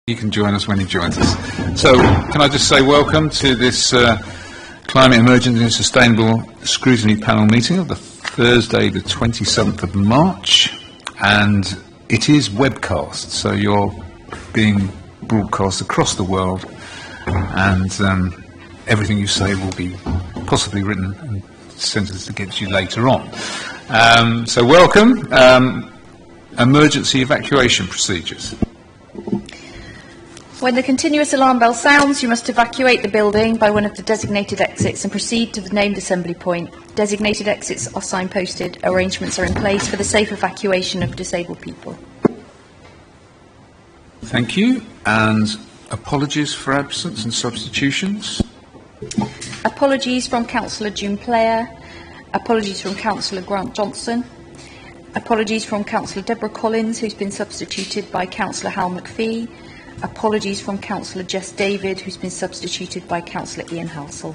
He can join us when he joins us. So, can I just say welcome to this Climate Emergency and Sustainable Scrutiny Panel meeting of the Thursday, the 27th of March, and it is webcast, so you're being broadcast across the world, and everything you say will be possibly written and sent against you later on. So, welcome. Emergency evacuation procedures. When the continuous alarm bell sounds, you must evacuate the building by one of the designated exits and proceed to the named assembly point. Designated exits are signposted. Arrangements are in place for the safe evacuation of disabled people. Thank you. And apologies for absence and substitutions. Apologies from Councillor June Player. Apologies from Councillor Grant Johnson. Apologies from Councillor Deborah Collins, who's been substituted by Councillor Hal McPhee. Apologies from Councillor Jess David, who's been substituted by Councillor Ian Halsall.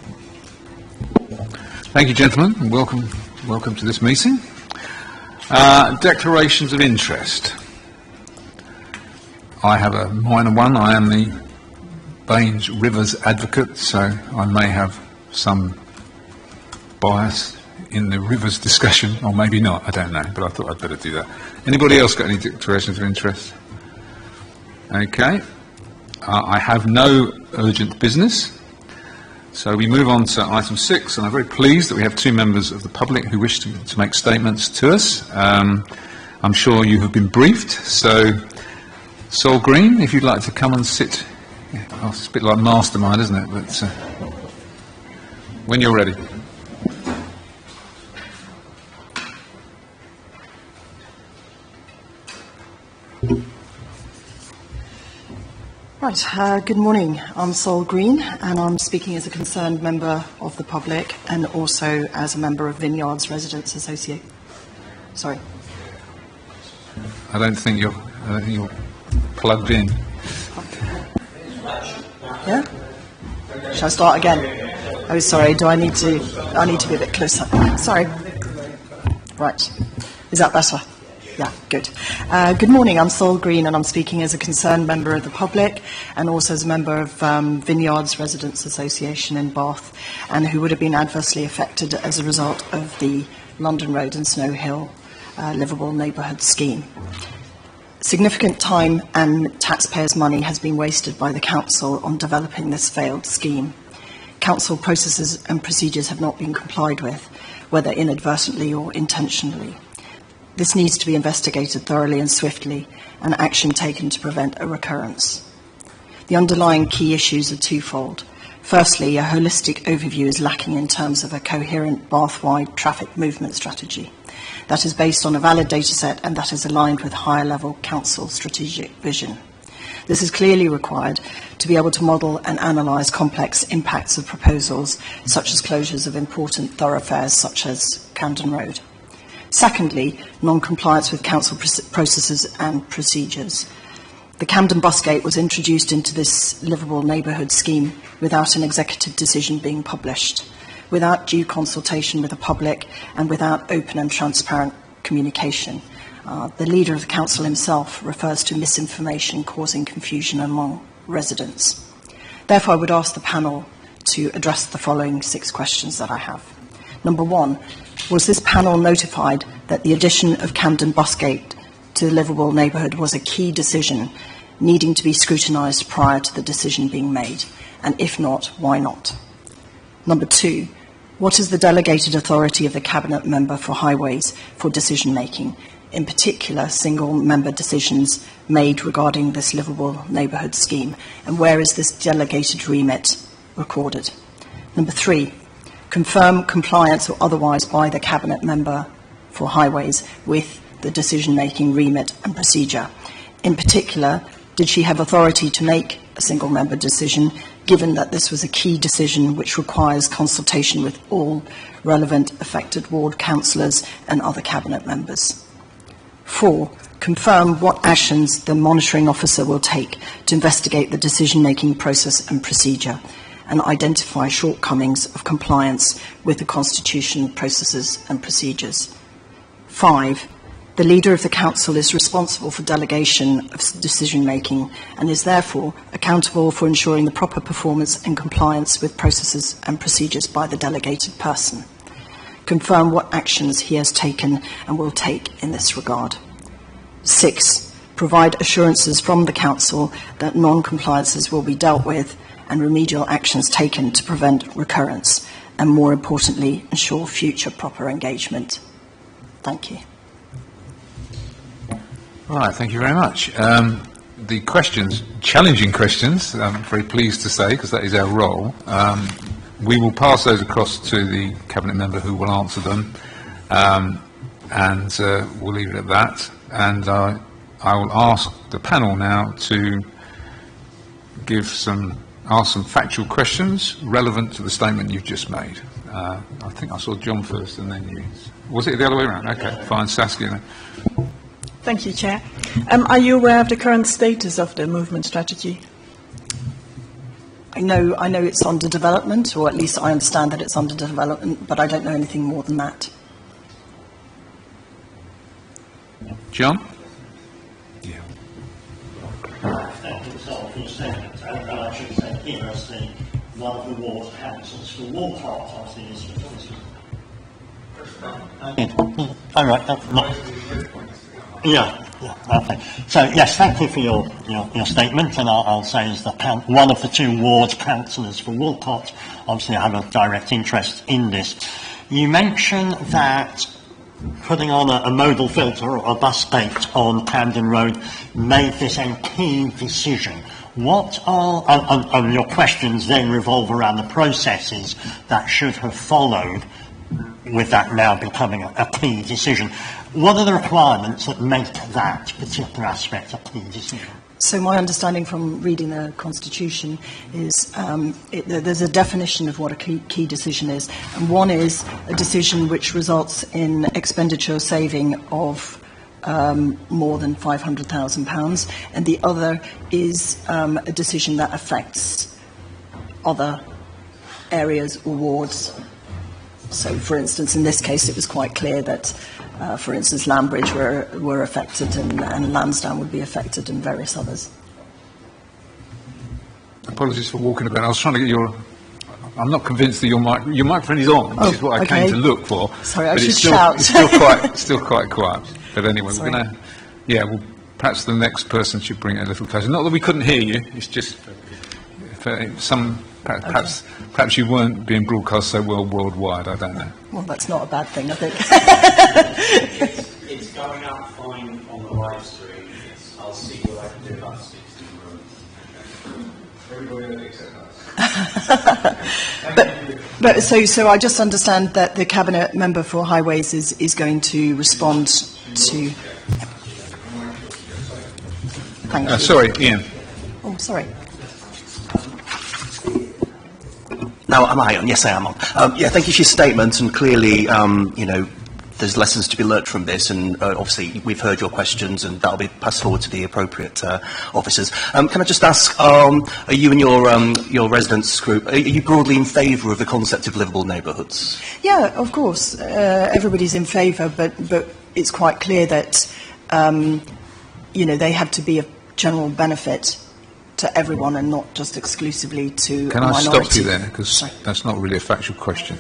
Thank you, gentlemen, and welcome to this meeting. Declarations of interest. I have a minor one. I am the Baines Rivers advocate, so I may have some bias in the rivers discussion, or maybe not, I don't know, but I thought I'd better do that. Anybody else got any declarations of interest? Okay. I have no urgent business, so we move on to item 6, and I'm very pleased that we have two members of the public who wish to make statements to us. I'm sure you have been briefed, so Sol Green, if you'd like to come and sit. Oh, it's a bit like Mastermind, isn't it? But when you're ready. Right, good morning. I'm Sol Green, and I'm speaking as a concerned member of the public and also as a member of Vineyards Residents Association. Sorry. I don't think you're plugged in. Yeah? Shall I start again? Oh, sorry. I need to be a bit closer. Sorry. Right. Is that better? Yeah, good. Good morning, I'm Sol Green, and I'm speaking as a concerned member of the public and also as a member of Vineyards Residents Association in Bath, and who would have been adversely affected as a result of the London Road and Snow Hill Livable Neighbourhood Scheme. Significant time and taxpayers' money has been wasted by the Council on developing this failed scheme. Council processes and procedures have not been complied with, whether inadvertently or intentionally. This needs to be investigated thoroughly and swiftly, and action taken to prevent a recurrence. The underlying key issues are twofold. Firstly, a holistic overview is lacking in terms of a coherent Bath-wide traffic movement strategy that is based on a valid data set and that is aligned with higher-level council strategic vision. This is clearly required to be able to model and analyse complex impacts of proposals, such as closures of important thoroughfares such as Camden Road. Secondly, non-compliance with council processes and procedures. The Camden Bus Gate was introduced into this livable neighbourhood scheme without an executive decision being published, without due consultation with the public, and without open and transparent communication. The leader of the council himself refers to misinformation causing confusion among residents. Therefore, I would ask the panel to address the following 6 questions that I have. Number 1, was this panel notified that the addition of Camden Busgate to the livable neighbourhood was a key decision needing to be scrutinised prior to the decision being made? And if not, why not? Number 2, what is the delegated authority of the Cabinet Member for Highways for decision-making, in particular single-member decisions made regarding this livable neighbourhood scheme? And where is this delegated remit recorded? Number 3, confirm compliance or otherwise by the Cabinet Member for Highways with the decision-making remit and procedure. In particular, did she have authority to make a single-member decision, given that this was a key decision which requires consultation with all relevant affected ward councillors and other Cabinet members? 4, confirm what actions the monitoring officer will take to investigate the decision-making process and procedure, and identify shortcomings of compliance with the Constitution, processes and procedures. 5, The leader of the council is responsible for delegation of decision-making and is therefore accountable for ensuring the proper performance and compliance with processes and procedures by the delegated person. Confirm what actions he has taken and will take in this regard. 6. Provide assurances from the council that non-compliances will be dealt with and remedial actions taken to prevent recurrence, and more importantly, ensure future proper engagement. Thank you. Right, thank you very much. The questions, challenging questions, I'm very pleased to say, because that is our role. We will pass those across to the Cabinet member who will answer them, and we'll leave it at that. And I will ask the panel now to ask some factual questions relevant to the statement you've just made. I think I saw John first and then you. Was it the other way around? Okay, fine. Saskia. Thank you, Chair. Are you aware of the current status of the movement strategy? I know it's under development, or at least I understand that it's under development, but I don't know anything more than that. John? Yeah. Thank you for your statement. And I should say here, as one of the ward councils for Walcott, obviously, is all right. Yeah. Okay. So yes, thank you for your statement, and I'll say as one of the 2 ward councillors for Walcott, obviously I have a direct interest in this. You mentioned that putting on a modal filter or a bus gate on Camden Road made this a key decision. What are, and your questions then revolve around the processes that should have followed with that now becoming a key decision. What are the requirements that make that particular aspect a key decision? So my understanding from reading the Constitution is there's a definition of what a key decision is, and one is a decision which results in expenditure saving of more than £500,000, and the other is a decision that affects other areas or wards. So, for instance, in this case, it was quite clear that, for instance, Lambridge were affected, and Lansdowne would be affected, and various others. Apologies for walking about. I was trying to get your. I'm not convinced that your microphone is on, which is what I came to look for. Sorry, I but should shout. It's still quite quiet. But anyway, Sorry. we're going to. Yeah, well, perhaps the next person should bring it a little closer. Not that we couldn't hear you. It's just perhaps you weren't being broadcast so well worldwide. I don't know. Well, that's not a bad thing, I think. It's going up fine on the live stream. I'll see what I can do about 16 rooms. Everybody except us. But so I just understand that the Cabinet member for Highways is going to respond to. Thank you. Sorry, Ian. Oh, sorry. Now, am I on? Yes, I am on. Yeah, thank you for your statement, and clearly, there's lessons to be learnt from this, and obviously we've heard your questions, and that'll be passed forward to the appropriate officers. Can I just ask, are you and your residents group, are you broadly in favour of the concept of livable neighbourhoods? Yeah, of course. Everybody's in favour, but it's quite clear that, they have to be of general benefit to everyone and not just exclusively to Can a I minority. stop you there? Because that's not really a factual question.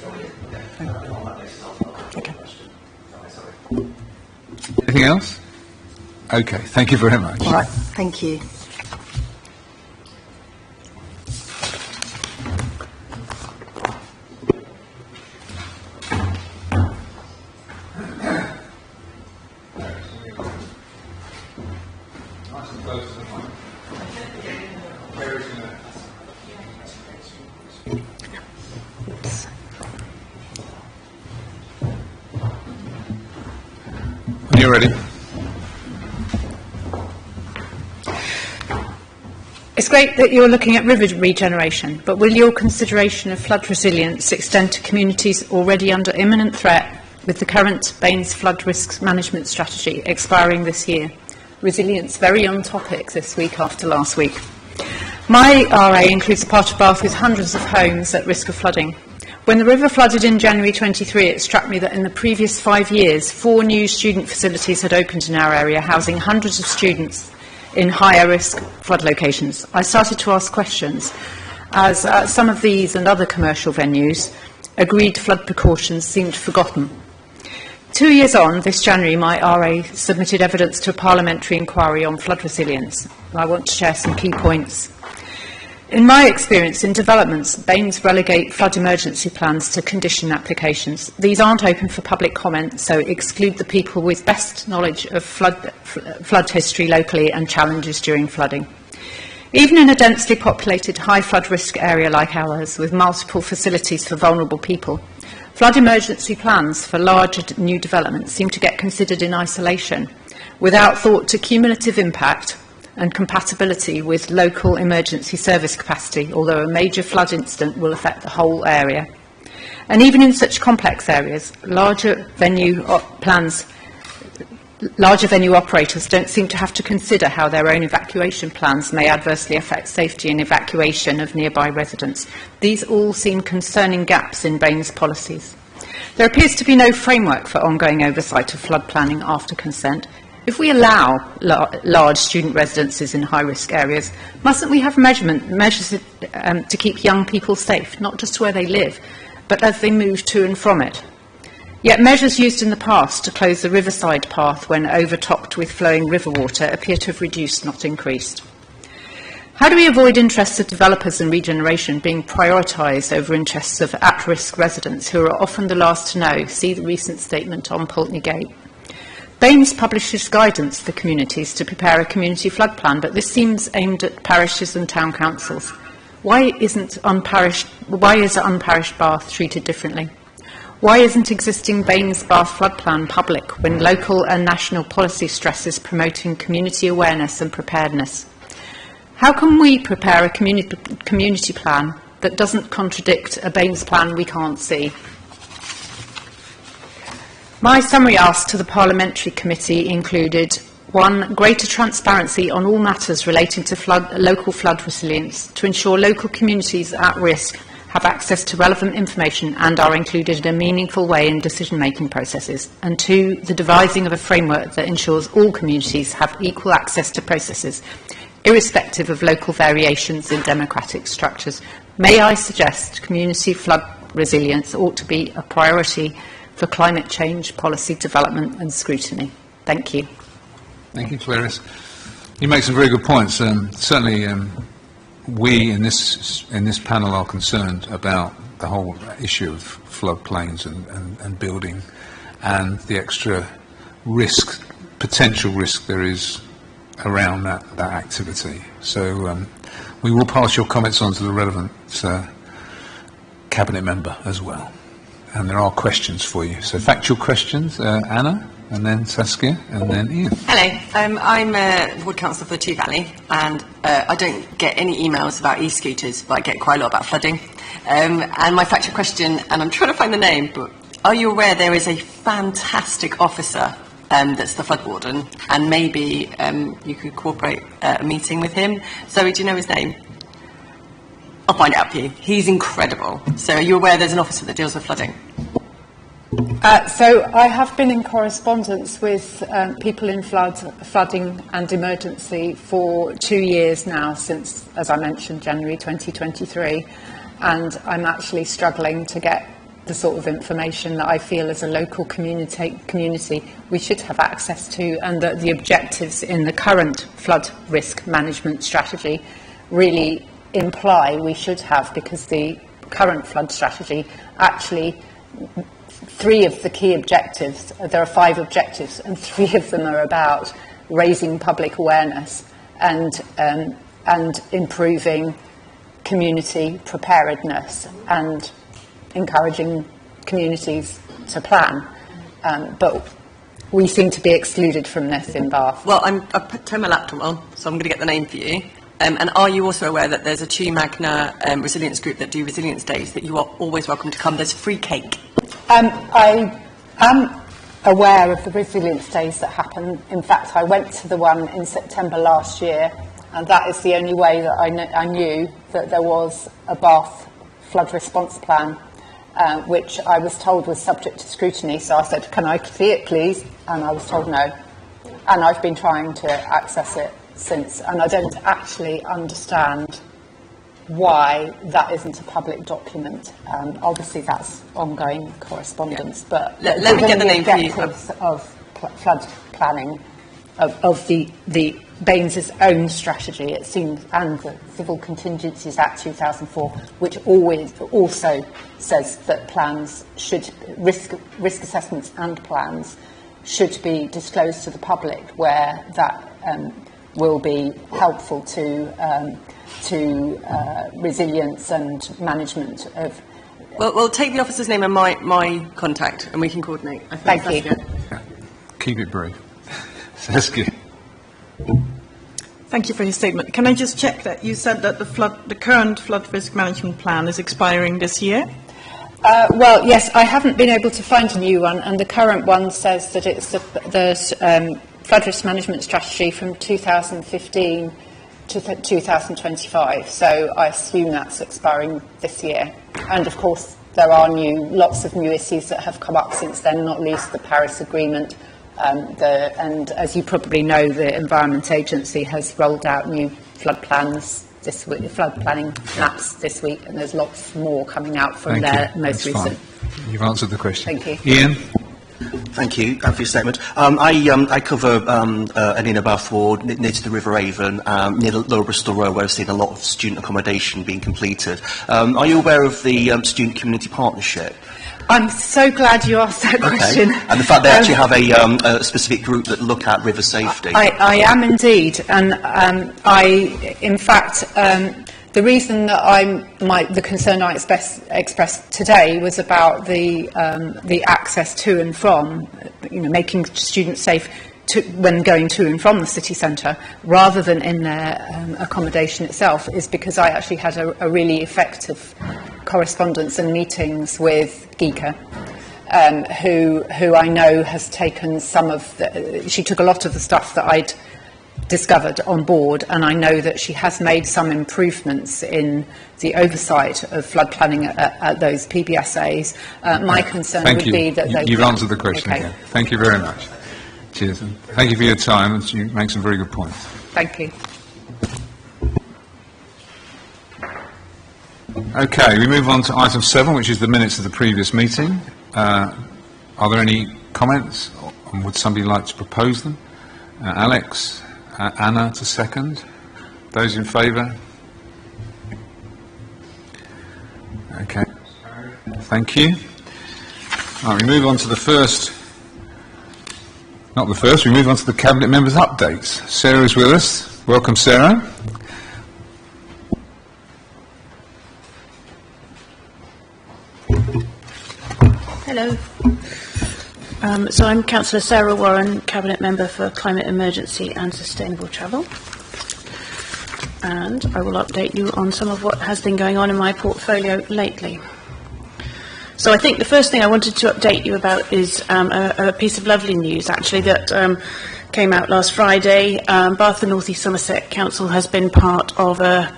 Okay. Anything else? Okay, thank you very much. All right, thank you. When you're ready. It's great that you're looking at river regeneration, but will your consideration of flood resilience extend to communities already under imminent threat with the current Baines Flood Risk Management Strategy expiring this year? Resilience very on topic this week after last week. My RA includes a part of Bath with hundreds of homes at risk of flooding. When the river flooded in January 23, it struck me that in the previous 5 years, 4 new student facilities had opened in our area, housing hundreds of students in higher risk flood locations. I started to ask questions, as some of these and other commercial venues, agreed flood precautions seemed forgotten. 2 years on, this January, my RA submitted evidence to a parliamentary inquiry on flood resilience. I want to share some key points. In my experience in developments, BAMES relegate flood emergency plans to condition applications. These aren't open for public comment, so exclude the people with best knowledge of flood history locally and challenges during flooding. Even in a densely populated high flood risk area like ours, with multiple facilities for vulnerable people, flood emergency plans for larger new developments seem to get considered in isolation, without thought to cumulative impact and compatibility with local emergency service capacity, although a major flood incident will affect the whole area. And even in such complex areas, larger venue operators don't seem to have to consider how their own evacuation plans may adversely affect safety and evacuation of nearby residents. These all seem concerning gaps in BAMES policies. There appears to be no framework for ongoing oversight of flood planning after consent. If we allow large student residences in high-risk areas, mustn't we have measures to keep young people safe, not just where they live, but as they move to and from it? Yet measures used in the past to close the riverside path when overtopped with flowing river water appear to have reduced, not increased. How do we avoid interests of developers and regeneration being prioritised over interests of at-risk residents who are often the last to know? See the recent statement on Pulteney Gate. BAMES publishes guidance for communities to prepare a community flood plan, but this seems aimed at parishes and town councils. Why is unparished Bath treated differently? Why isn't existing BAMES Bath flood plan public when local and national policy stresses promoting community awareness and preparedness? How can we prepare a community plan that doesn't contradict a BAMES plan we can't see? My summary asks to the Parliamentary Committee included 1. Greater transparency on all matters relating to local flood resilience to ensure local communities at risk have access to relevant information and are included in a meaningful way in decision-making processes. And 2. The devising of a framework that ensures all communities have equal access to processes, irrespective of local variations in democratic structures. May I suggest community flood resilience ought to be a priority for climate change, policy development and scrutiny. Thank you. Thank you, Clarice. You make some very good points. Certainly, we in this panel are concerned about the whole issue of floodplains and building and the extra risk, potential risk there is around that activity. So we will pass your comments on to the relevant cabinet member as well. And there are questions for you. So factual questions, Anna, and then Saskia, and then Ian. Hello, I'm a ward councillor for Two Valley, and I don't get any emails about e-scooters, but I get quite a lot about flooding. And my factual question, and I'm trying to find the name, but are you aware there is a fantastic officer that's the flood warden, and maybe you could cooperate a meeting with him? Zoe, do you know his name? I'll find it out for you. He's incredible. So are you aware there's an officer that deals with flooding? So I have been in correspondence with people in flooding and emergency for 2 years now, since, as I mentioned, January 2023, and I'm actually struggling to get the sort of information that I feel as a local community we should have access to, and that the objectives in the current flood risk management strategy really imply we should have, because the current flood strategy actually, 3 of the key objectives, there are 5 objectives, and 3 of them are about raising public awareness and improving community preparedness and encouraging communities to plan. But we seem to be excluded from this in Bath. Well, I've turned my laptop on, so I'm going to get the name for you. And are you also aware that there's a Chew Magna resilience group that do resilience days, that you are always welcome to come? There's free cake. I am aware of the resilience days that happen. In fact, I went to the one in September last year, and that is the only way that I knew that there was a Bath flood response plan. which I was told was subject to scrutiny. So I said, can I see it, please? And I was told no. And I've been trying to access it since, and I don't actually understand why that isn't a public document. Obviously, that's ongoing correspondence, but Let me get the name for you. objectives of flood planning, of the Baines' own strategy, it seems, and the Civil Contingencies Act 2004, which always also says that plans should, risk assessments and plans should be disclosed to the public, where that will be helpful to resilience and management of. Well, we'll take the officer's name and my contact, and we can coordinate. I think Thank that's you. good. Yeah. Keep it brief. Saskia. Thank you for your statement. Can I just check that you said that the current flood risk management plan is expiring this year? Well, yes, I haven't been able to find a new one, and the current one says that it's the flood risk management strategy from 2015 to 2025. So I assume that's expiring this year. And of course, there are lots of new issues that have come up since then, not least the Paris Agreement. And as you probably know, the Environment Agency has rolled out new flood plans this week, flood planning maps this week, and there's lots more coming out from their most recent. Fine. You've answered the question. Thank you. Ian? Thank you for your statement. I cover an inner Bath ward near to the River Avon, near the Lower Bristol Road, where I've seen a lot of student accommodation being completed. Are you aware of the Student Community Partnership? I'm so glad you asked that question. And the fact they actually have a specific group that look at river safety. I am indeed, and the reason that the concern I expressed today was about the access to and from, making students safe when going to and from the city centre, rather than in their accommodation itself, is because I actually had a really effective correspondence and meetings with Geeka, who I know has taken she took a lot of the stuff that I'd discovered on board, and I know that she has made some improvements in the oversight of flood planning at those PBSAs. My concern would be that You've answered the question Okay. again. Thank you very much. Cheers. And thank you for your time. You make some very good points. Thank you. Okay, we move on to item 7, which is the minutes of the previous meeting. Are there any comments, or would somebody like to propose them? Alex, Anna to second. Those in favour? Okay, thank you. Right, we move on to we move on to the Cabinet Members' updates. Sarah's with us. Welcome, Sarah. Hello. So I'm Councillor Sarah Warren, Cabinet Member for Climate Emergency and Sustainable Travel. And I will update you on some of what has been going on in my portfolio lately. So I think the first thing I wanted to update you about is a piece of lovely news, actually, that came out last Friday. Bath and North East Somerset Council has been part of a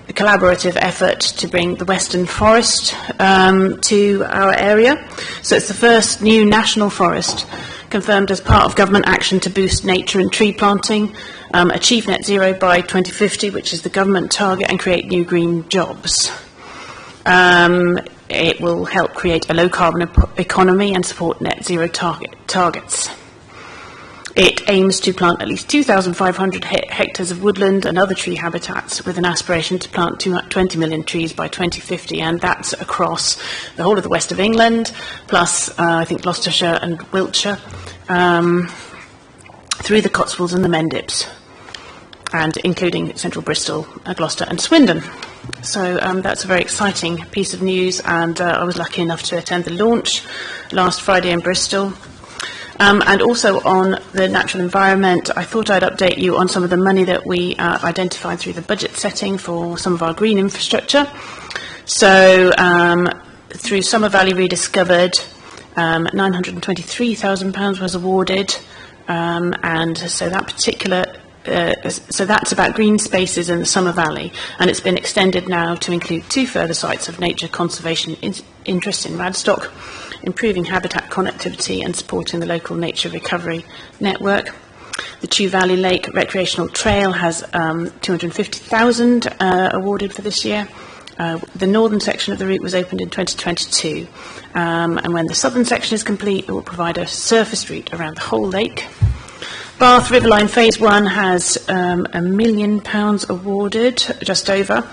collaborative effort to bring the Western Forest to our area. So it's the first new national forest confirmed as part of government action to boost nature and tree planting, achieve net zero by 2050, which is the government target, and create new green jobs. It will help create a low-carbon economy and support net zero targets. It aims to plant at least 2,500 hectares of woodland and other tree habitats, with an aspiration to plant 20 million trees by 2050, and that's across the whole of the west of England, plus I think Gloucestershire and Wiltshire, through the Cotswolds and the Mendips, and including central Bristol, Gloucester and Swindon. So that's a very exciting piece of news, and I was lucky enough to attend the launch last Friday in Bristol. And also on the natural environment, I thought I'd update you on some of the money that we identified through the budget setting for some of our green infrastructure. So through Summer Valley Rediscovered, £923,000 was awarded, and so that particular so that's about green spaces in the Summer Valley, and it's been extended now to include 2 further sites of nature conservation interest in Radstock, improving habitat connectivity and supporting the local nature recovery network. The Chew Valley Lake Recreational Trail has 250,000 awarded for this year. The northern section of the route was opened in 2022, and when the southern section is complete, it will provide a surface route around the whole lake. Bath Riverline Phase 1 has £1 million awarded, just over,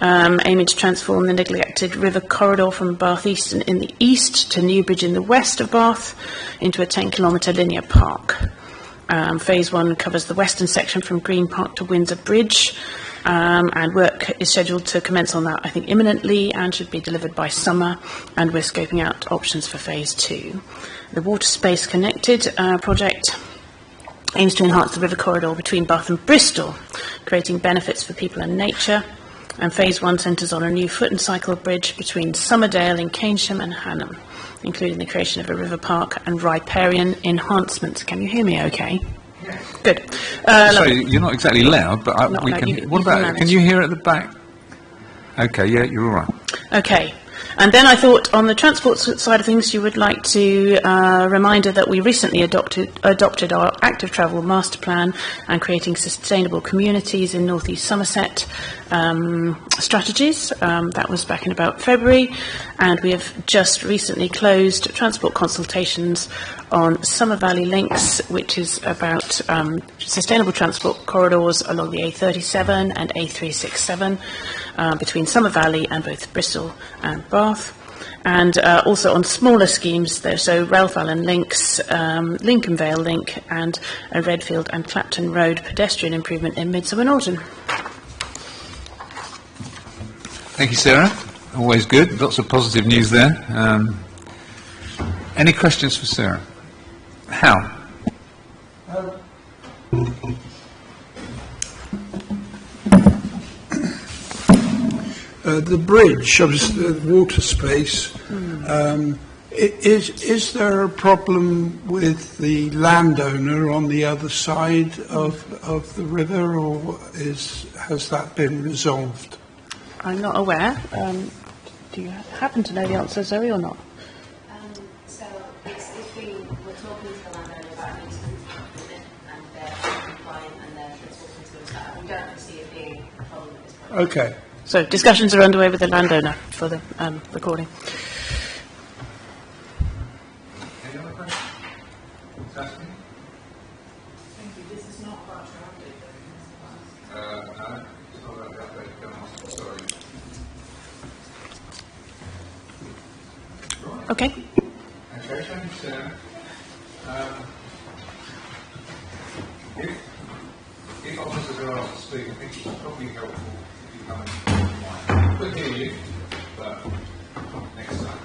aiming to transform the neglected river corridor from Bath Eastern in the east to Newbridge in the west of Bath into a 10-kilometre linear park. Phase 1 covers the western section from Green Park to Windsor Bridge, and work is scheduled to commence on that, I think, imminently, and should be delivered by summer, and we're scoping out options for Phase 2. The Water Space Connected project aims to enhance the river corridor between Bath and Bristol, creating benefits for people and nature, and Phase 1 centres on a new foot and cycle bridge between Somerdale in Keynsham and Hanham, including the creation of a river park and riparian enhancements. Can you hear me okay? Yes. Good. Sorry, you're not exactly loud, but we loud. can... What about... Can you hear at the back? Okay, yeah, you're all right. Okay. And then I thought on the transport side of things, you would like to reminder that we recently adopted our active travel master plan and creating sustainable communities in North East Somerset strategies. That was back in about February, and we have just recently closed transport consultations on Summer Valley Links, which is about sustainable transport corridors along the A37 and A367 between Summer Valley and both Bristol and Bath. And also on smaller schemes, so Ralph Allen Links, Lincoln Vale Link, and a Redfield and Clapton Road pedestrian improvement in Midsummer Norton. Thank you, Sarah. Always good. Lots of positive news there. Any questions for Sarah? Hal? The bridge, obviously the water space, is there a problem with the landowner on the other side of the river, or has that been resolved? I'm not aware. Do you happen to know the answer, Zoe, or not? So if we were talking to the landowner about an easement and they're compliant and they're talking to us about it, we don't see it being a problem at this point. Okay. So discussions are underway with the landowner for the recording. Any other questions? Thank you. This is not part of our update. No, it's not about the update. Go on. Sorry. Right. Okay. Okay, thank you, Sarah. If officers are asked to speak, I think it's probably helpful if you come and could hear you, but next time.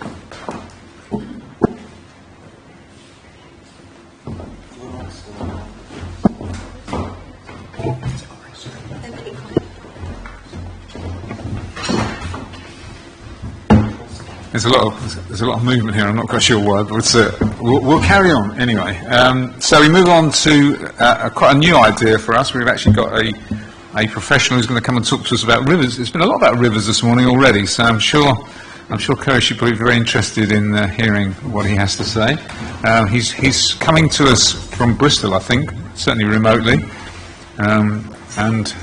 There's a lot of movement here. I'm not quite sure why, but we'll carry on anyway. So we move on to quite a new idea for us. We've actually got a professional who's going to come and talk to us about rivers. There's been a lot about rivers this morning already, so I'm sure Kerry should be very interested in hearing what he has to say. He's coming to us from Bristol, I think, certainly remotely, and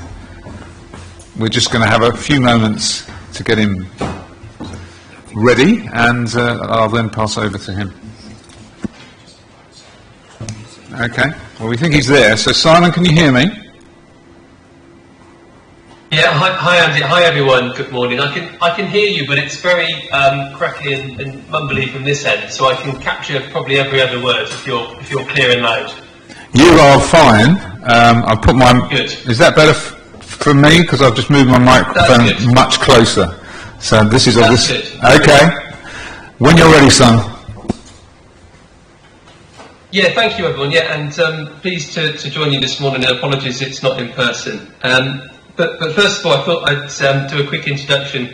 we're just going to have a few moments to get him ready, and I'll then pass over to him. Okay, well, we think he's there. So, Simon, can you hear me? Yeah, hi Andy, hi everyone, good morning. I can hear you, but it's very cracky and mumbly from this end, so I can capture probably every other word if you're clear and loud. You are fine. I'll put my... Good. Is that better for me? Because I've just moved my microphone much closer. So this is all this. Okay. When you're ready, son. Yeah, thank you everyone. Yeah, and pleased to join you this morning. And apologies, it's not in person. But first of all, I thought I'd do a quick introduction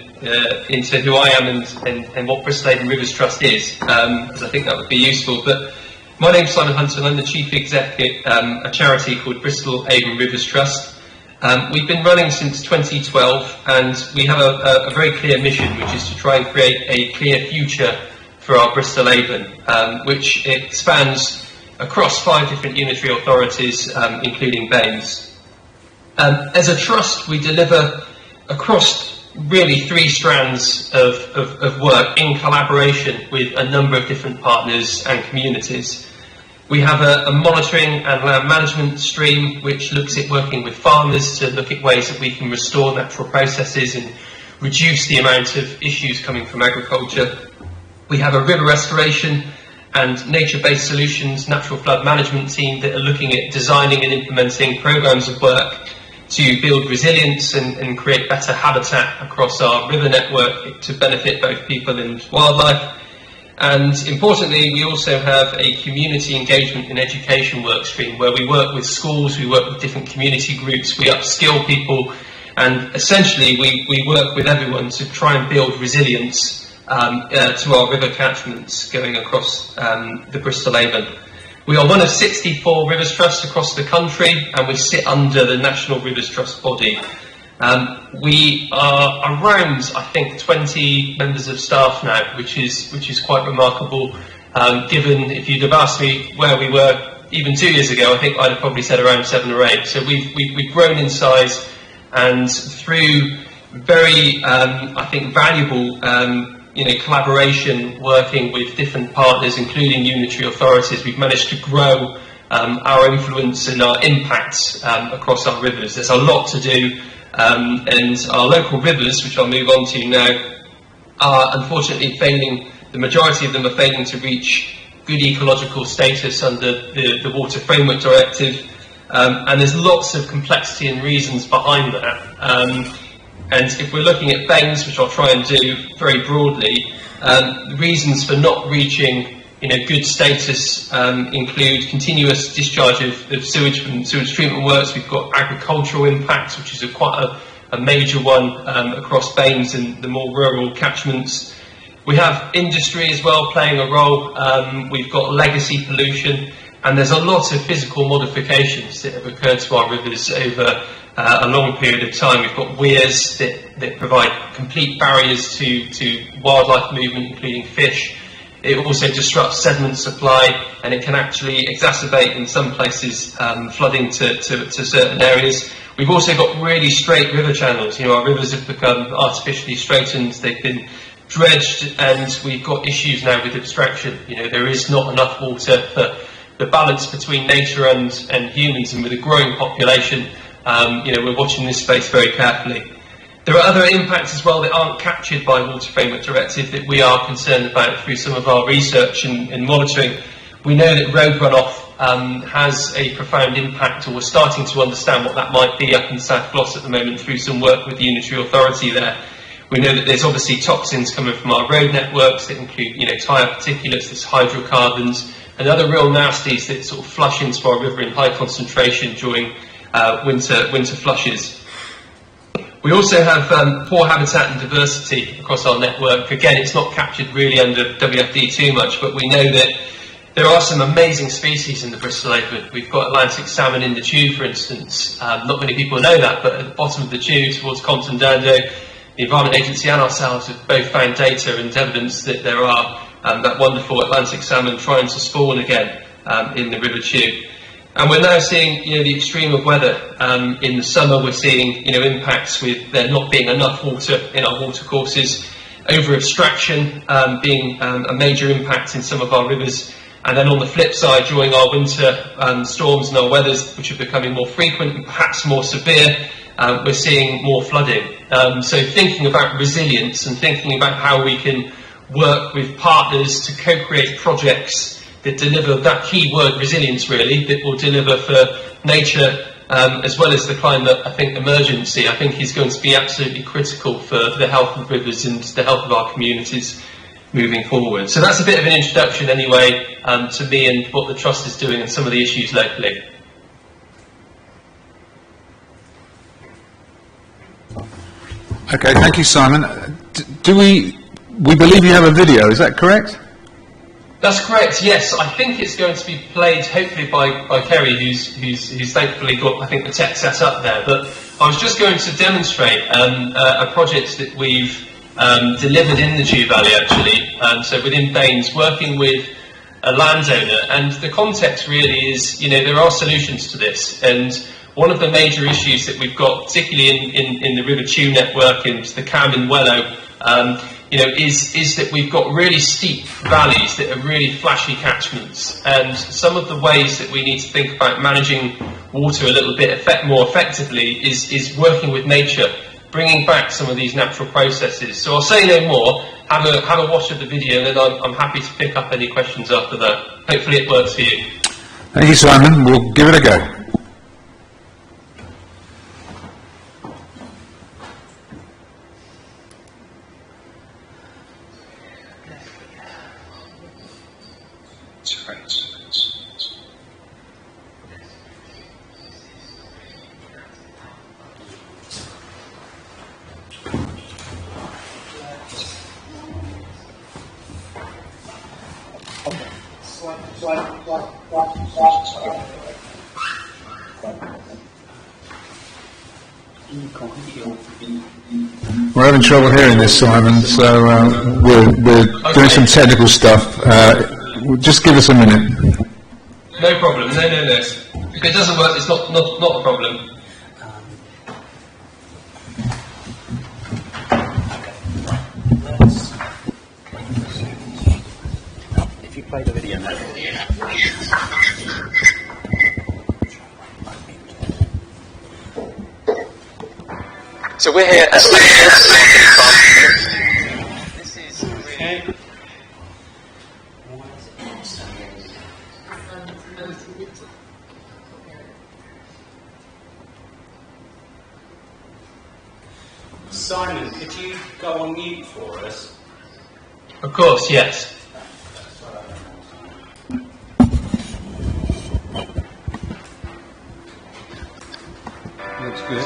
into who I am and what Bristol Avon Rivers Trust is, because I think that would be useful. But My name's Simon Hunter and I'm the Chief Executive at a charity called Bristol Avon Rivers Trust. We've been running since 2012 and we have a very clear mission, which is to try and create a clear future for our Bristol Avon, which it spans across 5 different unitary authorities, including BAMES. As a trust, we deliver across really 3 strands of work in collaboration with a number of different partners and communities. We have a monitoring and land management stream which looks at working with farmers to look at ways that we can restore natural processes and reduce the amount of issues coming from agriculture. We have a river restoration and nature-based solutions natural flood management team that are looking at designing and implementing programs of work to build resilience and create better habitat across our river network to benefit both people and wildlife. And importantly, we also have a community engagement and education work stream where we work with schools, we work with different community groups, we upskill people, and essentially we work with everyone to try and build resilience to our river catchments going across the Bristol Avon. We are one of 64 Rivers Trusts across the country and we sit under the National Rivers Trust body. We are around, I think, 20 members of staff now, which is quite remarkable, given if you'd have asked me where we were even 2 years ago, I think I'd have probably said around 7 or 8. So we've grown in size, and through very, I think, valuable collaboration working with different partners, including unitary authorities, we've managed to grow our influence and our impact across our rivers. There's a lot to do, and our local rivers, which I'll move on to now, are unfortunately failing. The majority of them are failing to reach good ecological status under the Water Framework Directive, and there's lots of complexity and reasons behind that. And if we're looking at BAMES, which I'll try and do very broadly, the reasons for not reaching good status include continuous discharge of sewage from sewage treatment works. We've got agricultural impacts, which is quite a major one across BAMES and the more rural catchments. We have industry as well playing a role. We've got legacy pollution, and there's a lot of physical modifications that have occurred to our rivers over a long period of time. We've got weirs that provide complete barriers to wildlife movement, including fish. It also disrupts sediment supply, and it can actually exacerbate, in some places, flooding to certain areas. We've also got really straight river channels. Our rivers have become artificially straightened, they've been dredged, and we've got issues now with abstraction. There is not enough water for the balance between nature and humans, and with a growing population, we're watching this space very carefully. There are other impacts as well that aren't captured by Water Framework Directive that we are concerned about through some of our research and monitoring. We know that road runoff has a profound impact, or we're starting to understand what that might be up in South Gloss at the moment through some work with the unitary authority there. We know that there's obviously toxins coming from our road networks that include tyre particulates, there's hydrocarbons, and other real nasties that sort of flush into our river in high concentration during winter flushes. We also have poor habitat and diversity across our network. Again, it's not captured really under WFD too much, but we know that there are some amazing species in the Bristol Avon. We've got Atlantic salmon in the Chew, for instance. Not many people know that, but at the bottom of the Chew, towards Compton Dando, the Environment Agency and ourselves have both found data and evidence that there are that wonderful Atlantic salmon trying to spawn again in the River Chew. And we're now seeing, the extreme of weather. In the summer, we're seeing, impacts with there not being enough water in our watercourses, over-abstraction being a major impact in some of our rivers. And then on the flip side, during our winter storms and our weathers, which are becoming more frequent and perhaps more severe, we're seeing more flooding. So thinking about resilience and thinking about how we can work with partners to co-create projects that deliver that key word, resilience, really, that will deliver for nature as well as the climate, I think, emergency, I think is going to be absolutely critical for the health of rivers and the health of our communities moving forward. So that's a bit of an introduction anyway to me and what the Trust is doing and some of the issues locally. Okay, thank you, Simon. We believe you have a video, is that correct? That's correct. Yes, I think it's going to be played hopefully by Kerry, who's thankfully got, I think, the tech set up there. But I was just going to demonstrate a project that we've delivered in the Chew Valley actually. So within Baines, working with a landowner, and the context really is, there are solutions to this, and one of the major issues that we've got, particularly in the River Chew network and the Cam and Wellow, is that we've got really steep valleys that are really flashy catchments, and some of the ways that we need to think about managing water a little bit more effectively is working with nature, bringing back some of these natural processes. So I'll say no more, have a watch of the video, and then I'm happy to pick up any questions after that. Hopefully it works for you. Thank you, Simon. We'll give it a go. We're having trouble hearing this, Simon, so we're doing some technical stuff. Just give us a minute. No problem. No. If it doesn't work, it's not a problem. If you play the video now. So we're here at This is really... Simon, could you go on mute for us? Of course, yes.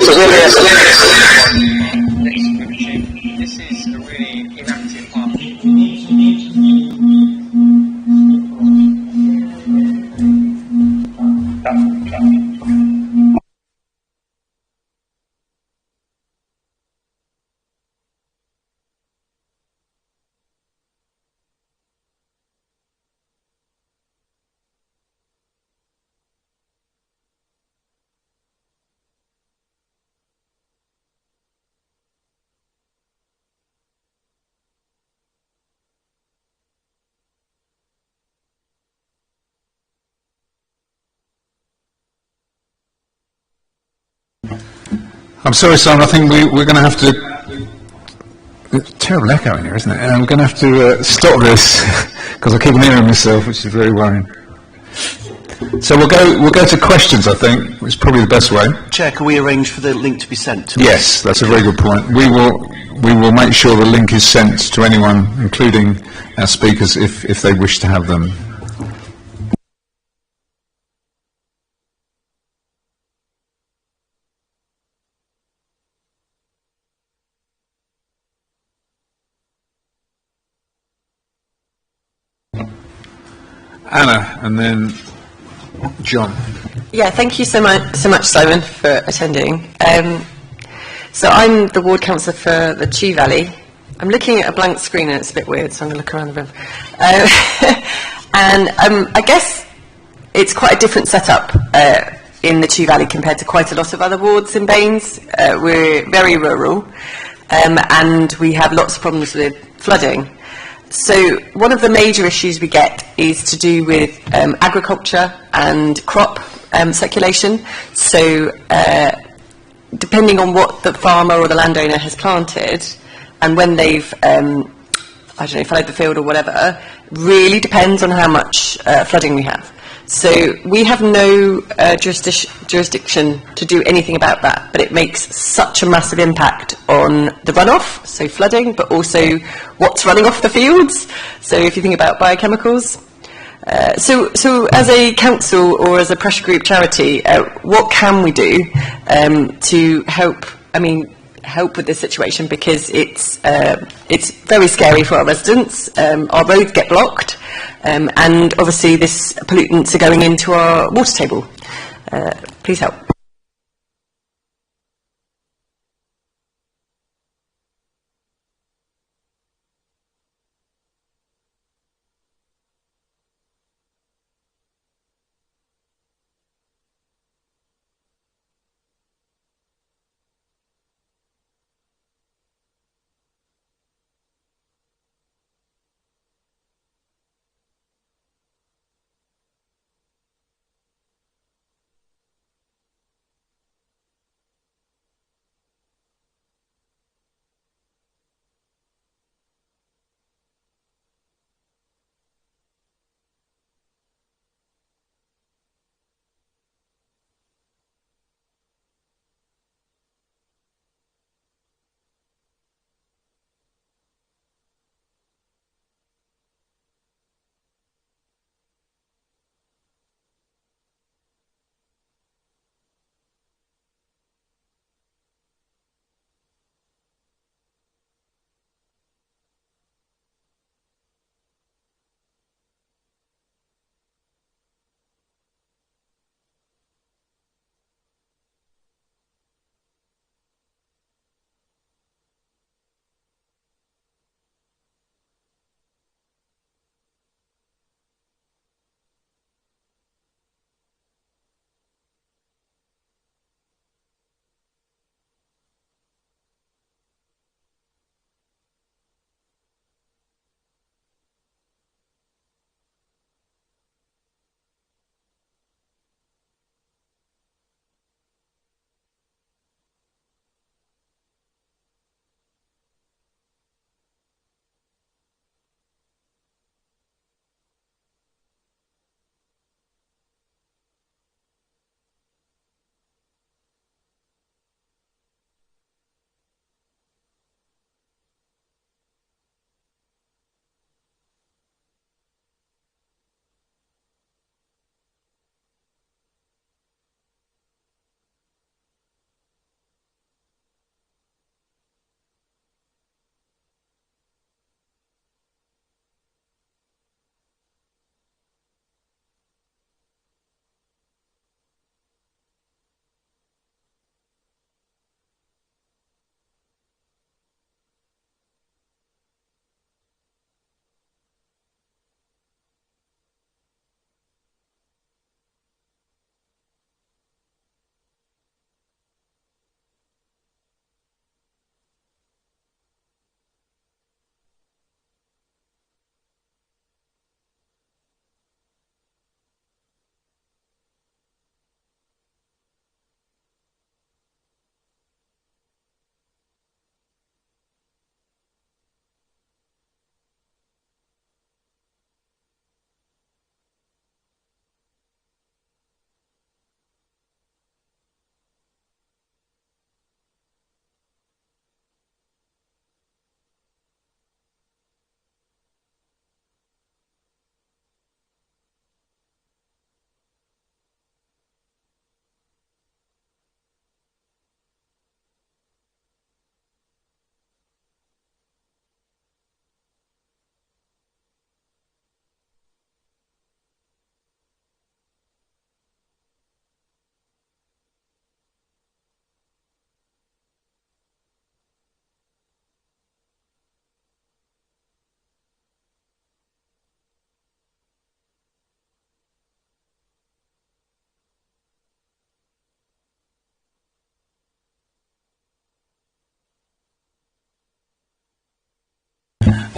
So this is a really inactive part. I'm sorry, Simon, I think we're going to have to... It's a terrible echo in here, isn't it? And we're going to have to stop this, because I keep hearing myself, which is very worrying. So we'll go to questions, I think, which is probably the best way. Chair, can we arrange for the link to be sent to us? Yes, that's a very good point. We will make sure the link is sent to anyone, including our speakers, if they wish to have them. Anna, and then John. Yeah, thank you so much, Simon, for attending. So I'm the ward councillor for the Chew Valley. I'm looking at a blank screen and it's a bit weird, so I'm going to look around the room. I guess it's quite a different setup in the Chew Valley compared to quite a lot of other wards in Baines. We're very rural, and we have lots of problems with flooding. So one of the major issues we get is to do with agriculture and crop circulation. So depending on what the farmer or the landowner has planted and when they've, fallowed the field or whatever, really depends on how much flooding we have. So we have no jurisdiction to do anything about that, but it makes such a massive impact on the runoff, so flooding, but also what's running off the fields. So if you think about biochemicals. So as a council or as a pressure group charity, what can we do to help help with this situation because it's very scary for our residents. Our roads get blocked, and obviously this pollutants are going into our water table. Please help.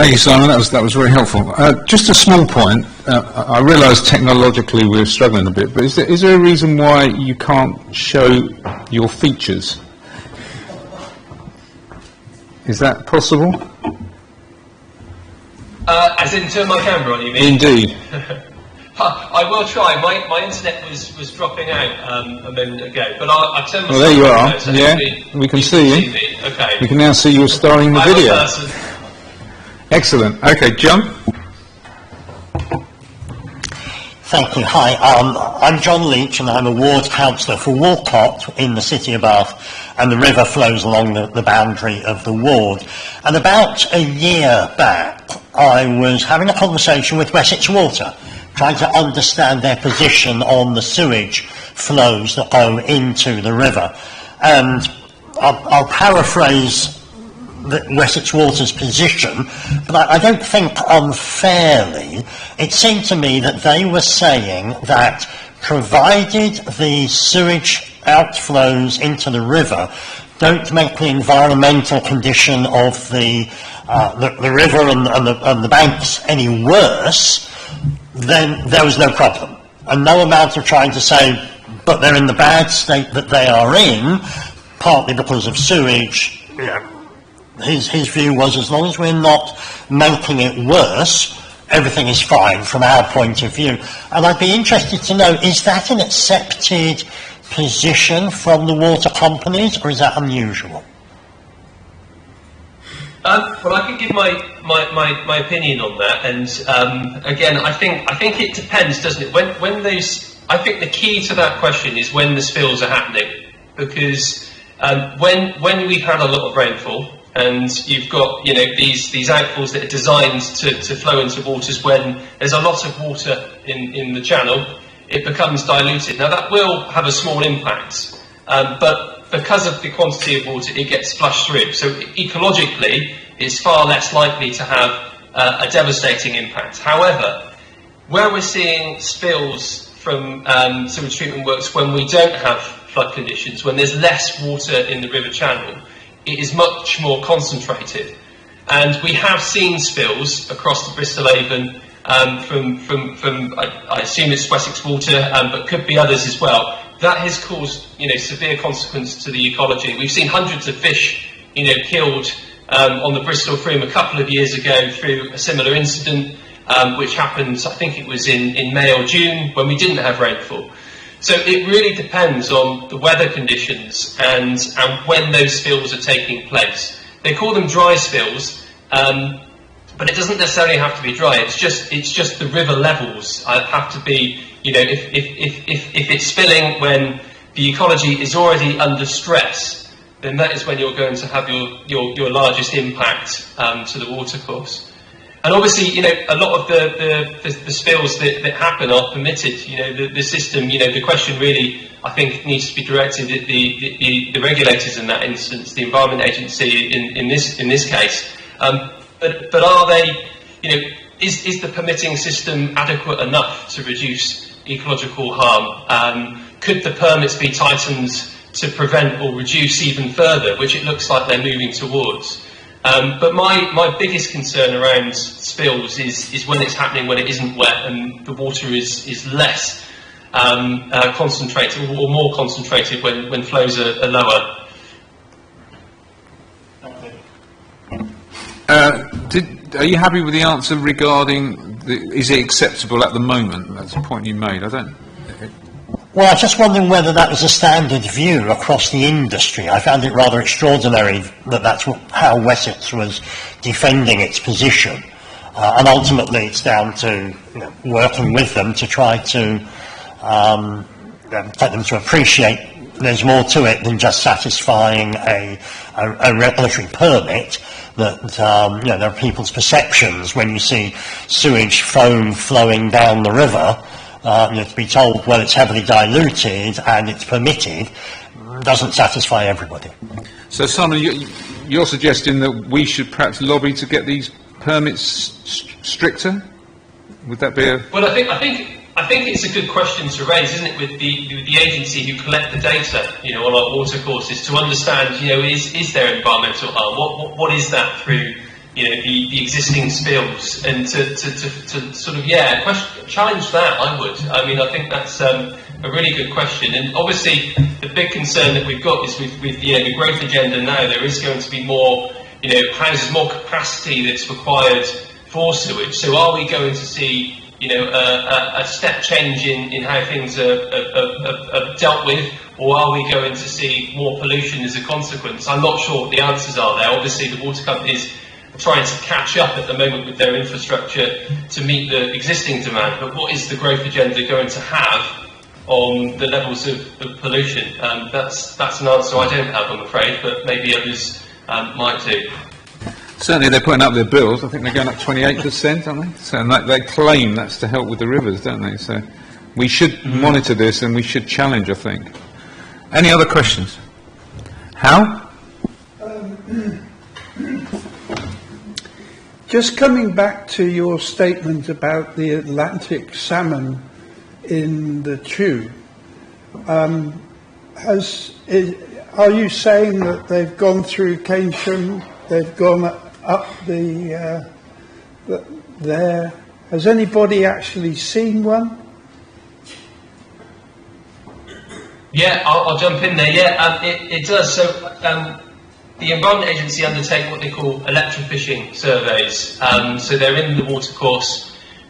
Thank you, Simon. That was very helpful. Just a small point. I realise technologically we're struggling a bit, but is there a reason why you can't show your features? Is that possible? As in turn my camera on, you mean? Indeed. I will try. My internet was dropping out a minute ago, but I'll turn my. Well, there you are. Out, so yeah, we can see you. Me. Okay. We can now see you starring in the I'm video. a person. Excellent. Okay, John. Thank you. Hi, I'm John Leach and I'm a ward councillor for Walcott in the City of Bath, and the river flows along the boundary of the ward. And about a year back, I was having a conversation with Wessex Water, trying to understand their position on the sewage flows that go into the river. And I'll paraphrase Wessex Water's position, but I don't think unfairly. It seemed to me that they were saying that provided the sewage outflows into the river don't make the environmental condition of the river and the banks any worse, then there was no problem. And no amount of trying to say, but they're in the bad state that they are in, partly because of sewage, you know, his view was, as long as we're not making it worse, everything is fine from our point of view. And I'd be interested to know, is that an accepted position from the water companies, or is that unusual? Well, I can give my opinion on that, and again, I think it depends, doesn't it? When those, I think the key to that question is when the spills are happening, because when we've had a lot of rainfall, and you've got, you know, these outfalls that are designed to flow into waters when there's a lot of water in the channel, it becomes diluted. Now that will have a small impact, but because of the quantity of water, it gets flushed through. So ecologically, it's far less likely to have a devastating impact. However, where we're seeing spills from sewage treatment works when we don't have flood conditions, when there's less water in the river channel, it is much more concentrated. And we have seen spills across the Bristol Avon from I assume it's Wessex Water, but could be others as well. That has caused, you know, severe consequence to the ecology. We've seen hundreds of fish, you know, killed on the Bristol Froome a couple of years ago through a similar incident, which happened, I think it was in May or June, when we didn't have rainfall. So it really depends on the weather conditions and when those spills are taking place. They call them dry spills, but it doesn't necessarily have to be dry. It's just the river levels have to be, you know, if it's spilling when the ecology is already under stress, then that is when you're going to have your largest impact to the watercourse. And obviously, you know, a lot of the spills that happen are permitted. You know, the system, you know, the question really, I think, needs to be directed at the regulators in that instance, the Environment Agency in this case. But are they, you know, is the permitting system adequate enough to reduce ecological harm? Could the permits be tightened to prevent or reduce even further, which it looks like they're moving towards? But my biggest concern around spills is when it's happening when it isn't wet and the water is less concentrated or more concentrated when flows are lower. Are you happy with the answer regarding is it acceptable at the moment? That's the point you made. I don't. Well, I was just wondering whether that was a standard view across the industry. I found it rather extraordinary that that's how Wessex was defending its position. And ultimately it's down to, you know, working with them to try to get them to appreciate there's more to it than just satisfying a regulatory permit. That you know, there are people's perceptions when you see sewage foam flowing down the river. You know, to be told, well, it's heavily diluted and it's permitted, doesn't satisfy everybody. So, Simon, you're suggesting that we should perhaps lobby to get these permits stricter? Would that be a... Well, I think it's a good question to raise, isn't it, with the agency who collect the data, you know, on our watercourses, to understand, you know, is there environmental harm? What is that through, you know, the existing spills, and to sort of, challenge that, I would. I mean, I think that's a really good question. And obviously, the big concern that we've got is with you know, the growth agenda now, there is going to be more, you know, houses, more capacity that's required for sewage. So are we going to see, you know, a step change in how things are dealt with, or are we going to see more pollution as a consequence? I'm not sure what the answers are there. Obviously, the water companies trying to catch up at the moment with their infrastructure to meet the existing demand, but what is the growth agenda going to have on the levels of pollution? That's an answer I don't have, I'm afraid, but maybe others might do. Certainly they're putting up their bills. I think they're going up 28%, aren't they? So and they claim that's to help with the rivers, don't they? So we should monitor this and we should challenge, I think. Any other questions? Hal? Just coming back to your statement about the Atlantic salmon in the Chew, are you saying that they've gone through Keynsham, they've gone up there? Has anybody actually seen one? Yeah, I'll jump in there. Yeah, it does. So the Environment Agency undertake what they call electrofishing surveys. So they're in the watercourse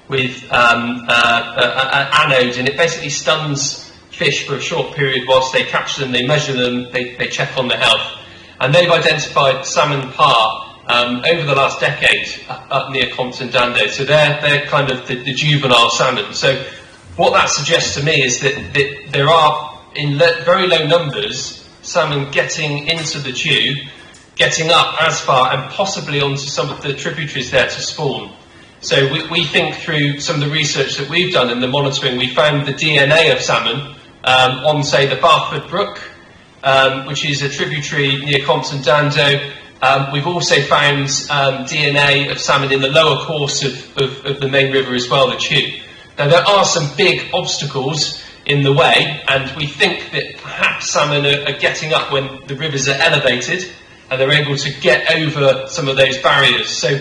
with anodes, and it basically stuns fish for a short period whilst they catch them, they measure them, they check on their health. And they've identified salmon parr over the last decade up near Compton Dando. So they're kind of the juvenile salmon. So what that suggests to me is that there are, in very low numbers, salmon getting into the Chew, getting up as far and possibly onto some of the tributaries there to spawn. So we think through some of the research that we've done and the monitoring, we found the DNA of salmon on, say, the Barford Brook, which is a tributary near Compton Dando. We've also found DNA of salmon in the lower course of the main river as well, the Chew. Now, there are some big obstacles in the way, and we think that perhaps salmon are getting up when the rivers are elevated and they're able to get over some of those barriers. So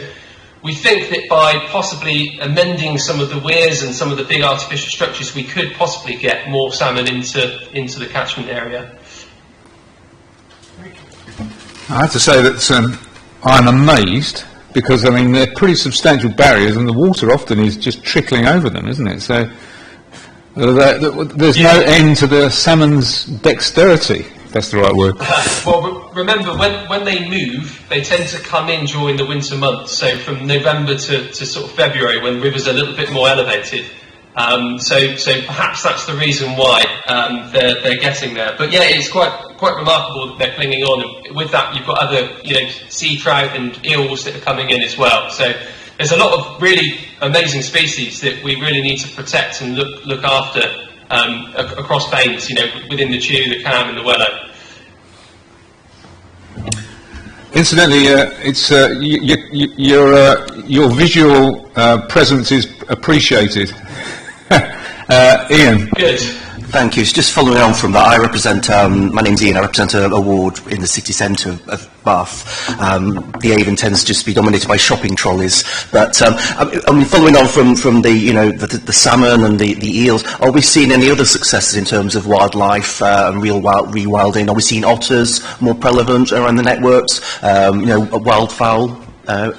we think that by possibly amending some of the weirs and some of the big artificial structures, we could possibly get more salmon into the catchment area. I have to say that I'm amazed because, I mean, they're pretty substantial barriers and the water often is just trickling over them, isn't it? So there's no end to the salmon's dexterity, if that's the right word. Well, remember, when they move, they tend to come in during the winter months, so from November to sort of February, when rivers are a little bit more elevated. So perhaps that's the reason why they're getting there. But yeah, it's quite remarkable that they're clinging on. And with that, you've got other, sea trout and eels that are coming in as well. So there's a lot of really amazing species that we really need to protect and look after across Baines, within the Chew, the Cam and the Wellow. Incidentally, it's your visual presence is appreciated. Ian. Good. Thank you. So just following on from that, I represent, my name's Ian, I represent a ward in the city centre of Bath. The Avon tends to just be dominated by shopping trolleys. But following on from the salmon and the eels, are we seeing any other successes in terms of wildlife and rewilding? Are we seeing otters more prevalent around the networks? Wildfowl,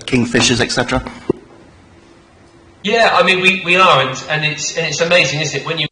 kingfishers, etc.? Yeah, I mean, we are, and it's amazing, isn't it, when you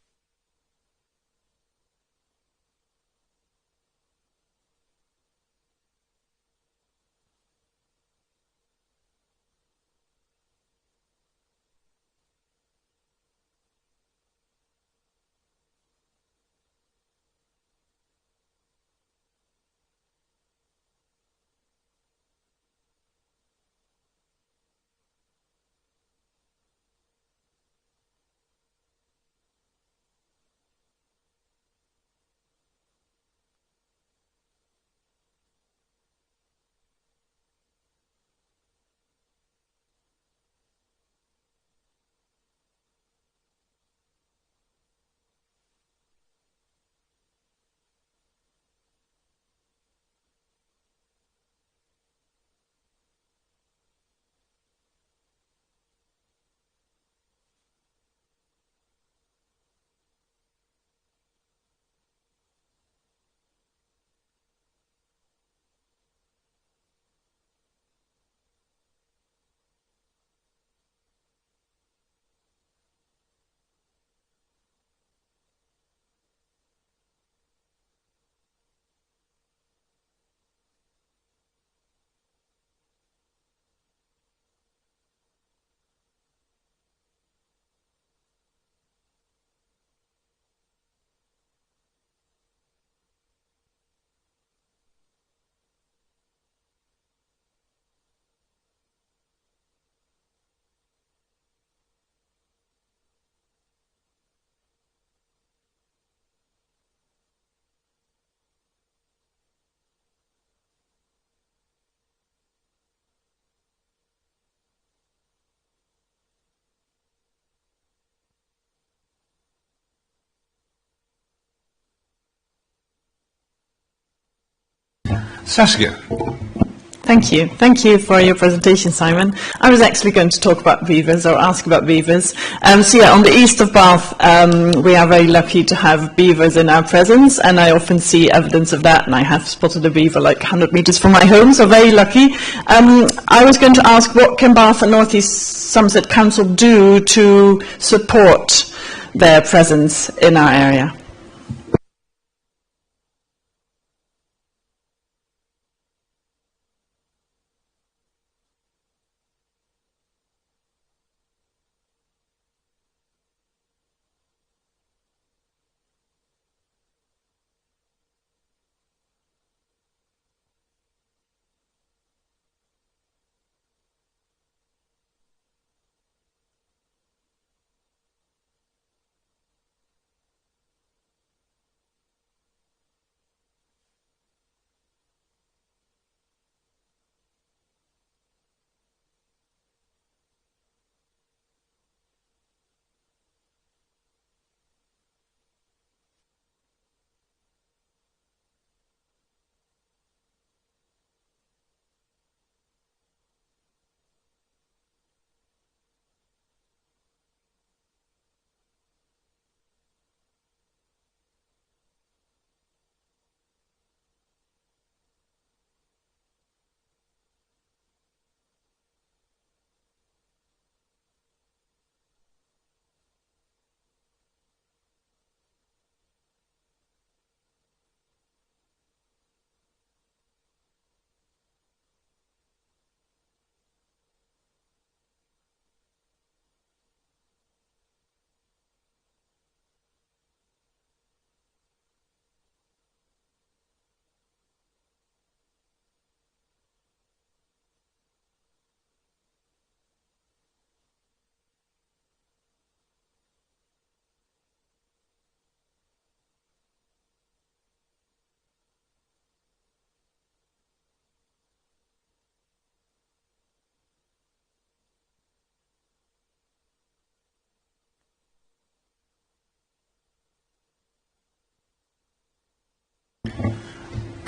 Saskia. Thank you. Thank you for your presentation, Simon. I was actually going to talk about beavers or ask about beavers. So yeah, on the east of Bath, we are very lucky to have beavers in our presence, and I often see evidence of that, and I have spotted a beaver like 100 metres from my home, so very lucky. I was going to ask, what can Bath and North East Somerset Council do to support their presence in our area?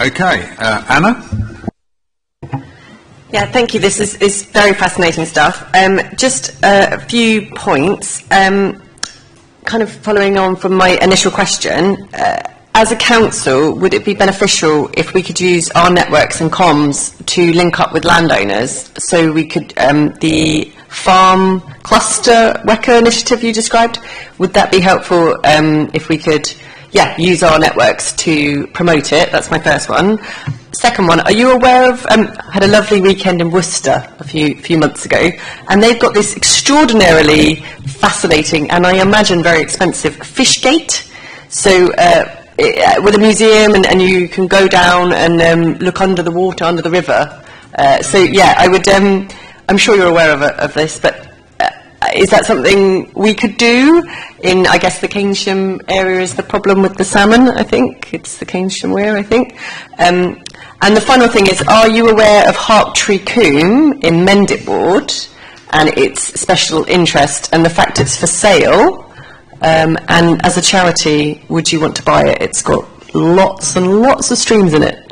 Okay, Anna? Yeah, thank you. This is very fascinating stuff. Just a few points. Kind of following on from my initial question, as a council, would it be beneficial if we could use our networks and comms to link up with landowners so we could, the farm cluster WECA initiative you described, would that be helpful if we could, use our networks to promote it? That's my first one. Second one, are you aware of, I had a lovely weekend in Worcester a few months ago, and they've got this extraordinarily fascinating and I imagine very expensive fish gate. So with a museum and you can go down and look under the water, under the river. I would, I'm sure you're aware of this, but is that something we could do in, I guess, the Keynsham area is the problem with the salmon, I think. It's the Keynsham Weir, I think. And the final thing is, are you aware of Harptree Combe in Mendip Ward and its special interest and the fact it's for sale? And as a charity, would you want to buy it? It's got lots and lots of streams in it.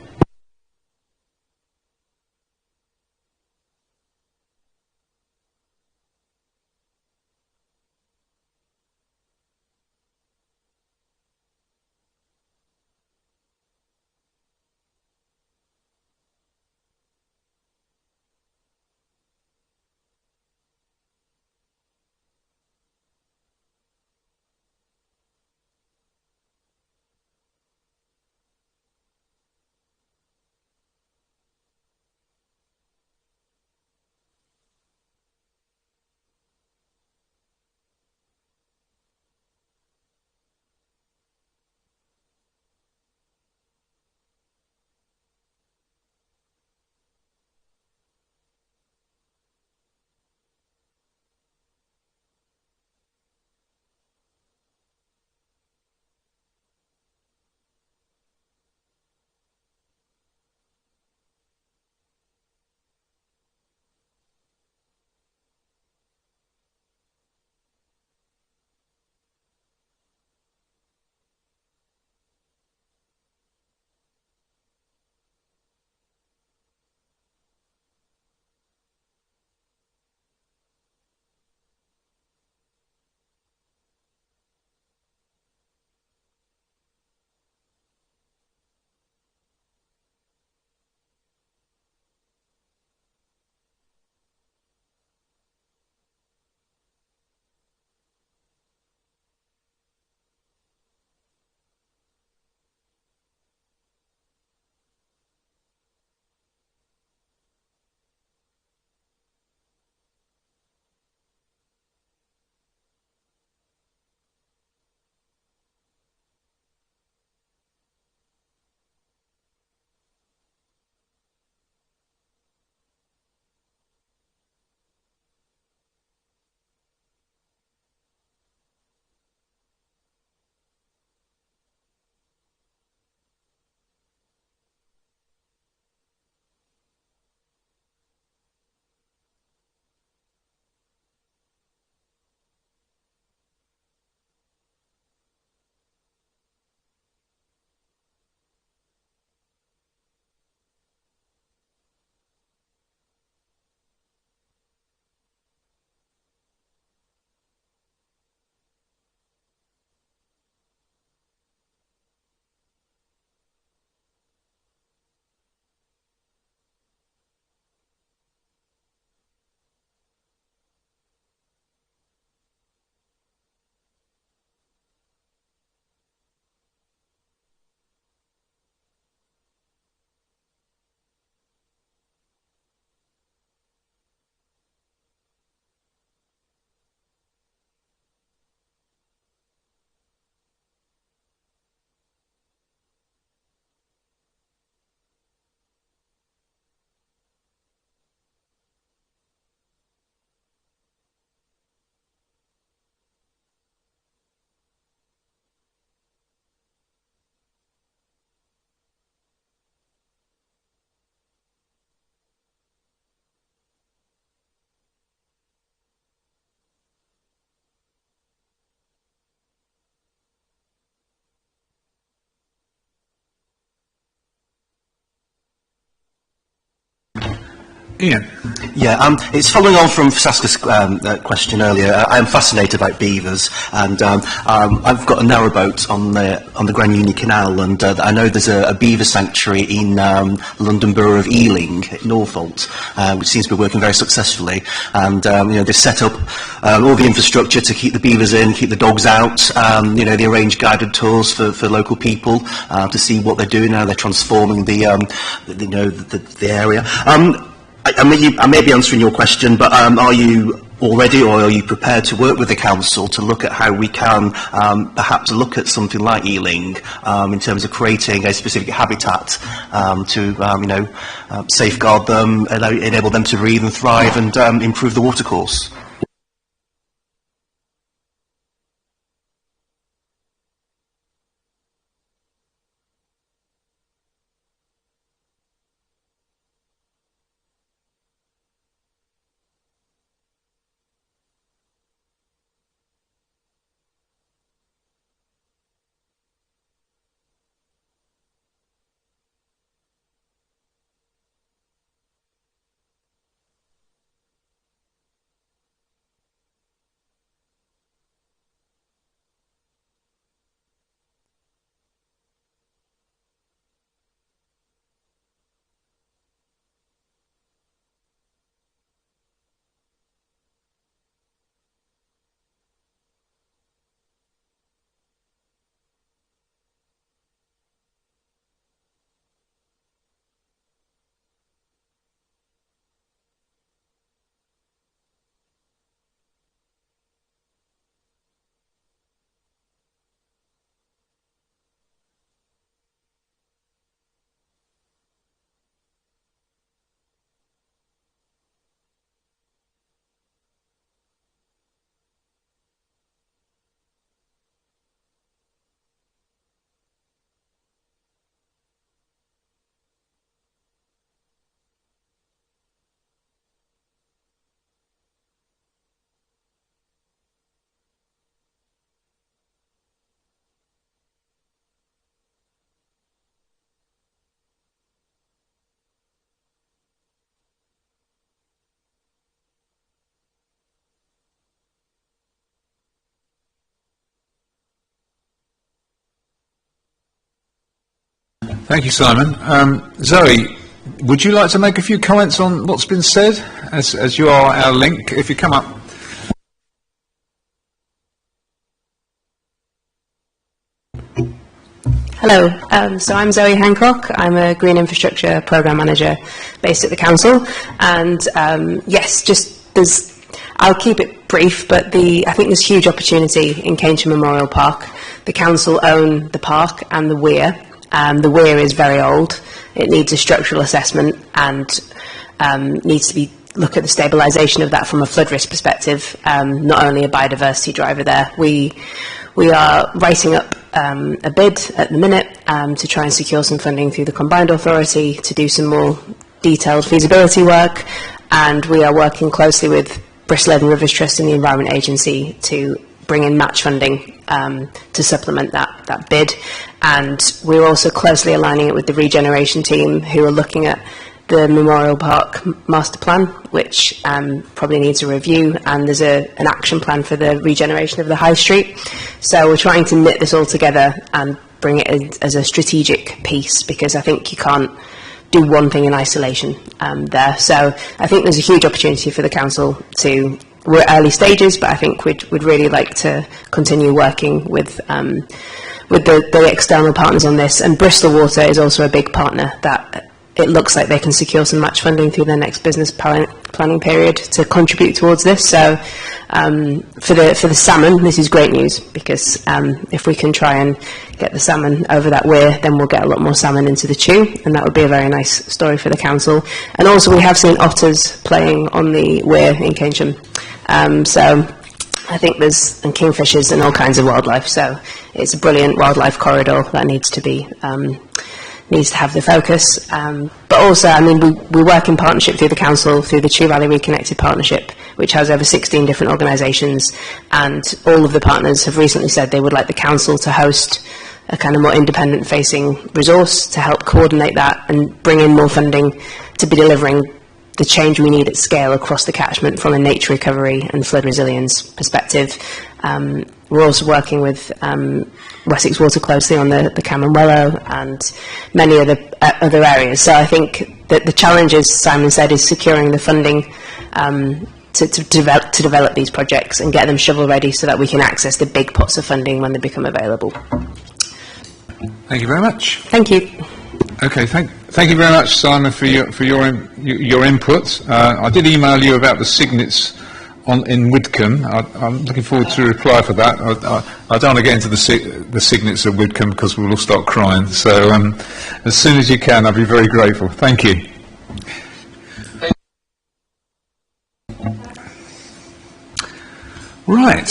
Ian. Yeah, it's following on from Saska's question earlier. I'm fascinated about beavers, and I've got a narrowboat on the Grand Union Canal, and I know there's a beaver sanctuary in London Borough of Ealing, Norfolk, which seems to be working very successfully. And they've set up all the infrastructure to keep the beavers in, keep the dogs out. They arrange guided tours for local people to see what they're doing, how they're transforming the area. I may be answering your question, but are you already, or are you prepared to work with the council to look at how we can perhaps look at something like Ealing in terms of creating a specific habitat to safeguard them, enable them to breathe and thrive, and improve the watercourse? Thank you, Simon. Zoe, would you like to make a few comments on what's been said, as you are our link? If you come up. Hello, so I'm Zoe Hancock. I'm a Green Infrastructure Programme Manager based at the Council, and I'll keep it brief, but I think there's huge opportunity in Keynsham Memorial Park. The Council own the park and the weir. The weir is very old. It needs a structural assessment and needs to be look at the stabilisation of that from a flood risk perspective, not only a biodiversity driver there. We are writing up a bid at the minute to try and secure some funding through the Combined Authority to do some more detailed feasibility work, and we are working closely with Bristol Avon Rivers Trust and the Environment Agency to bring in match funding to supplement that bid. And we're also closely aligning it with the regeneration team, who are looking at the Memorial Park Master Plan, which probably needs a review, and there's an action plan for the regeneration of the High Street. So we're trying to knit this all together and bring it as a strategic piece, because I think you can't do one thing in isolation there. So I think there's a huge opportunity for the council to, we're at early stages, but I think we'd really like to continue working with the external partners on this. And Bristol Water is also a big partner that it looks like they can secure some match funding through their next business planning period to contribute towards this. So for the salmon, this is great news, because if we can try and get the salmon over that weir, then we'll get a lot more salmon into the Chew, and that would be a very nice story for the council. And also we have seen otters playing on the weir in Keynsham. So I think there's, and kingfishers and all kinds of wildlife. So it's a brilliant wildlife corridor that needs to have the focus. But also, I mean, we work in partnership through the council, through the Chew Valley Reconnected Partnership, which has over 16 different organisations, and all of the partners have recently said they would like the council to host a kind of more independent facing resource to help coordinate that and bring in more funding to be delivering the change we need at scale across the catchment from a nature recovery and flood resilience perspective. We're also working with Wessex Water closely on the Cameron Wellow and many other areas. So I think that the challenge, as Simon said, is securing the funding to develop these projects and get them shovel ready so that we can access the big pots of funding when they become available. Thank you very much. Thank you. Okay, thank you very much, Simon, for your input. I did email you about the signets in Widcombe. I'm looking forward to a reply for that. I don't want to get into the signets of Widcombe because we'll all start crying. So as soon as you can, I'll be very grateful. Thank you. Right.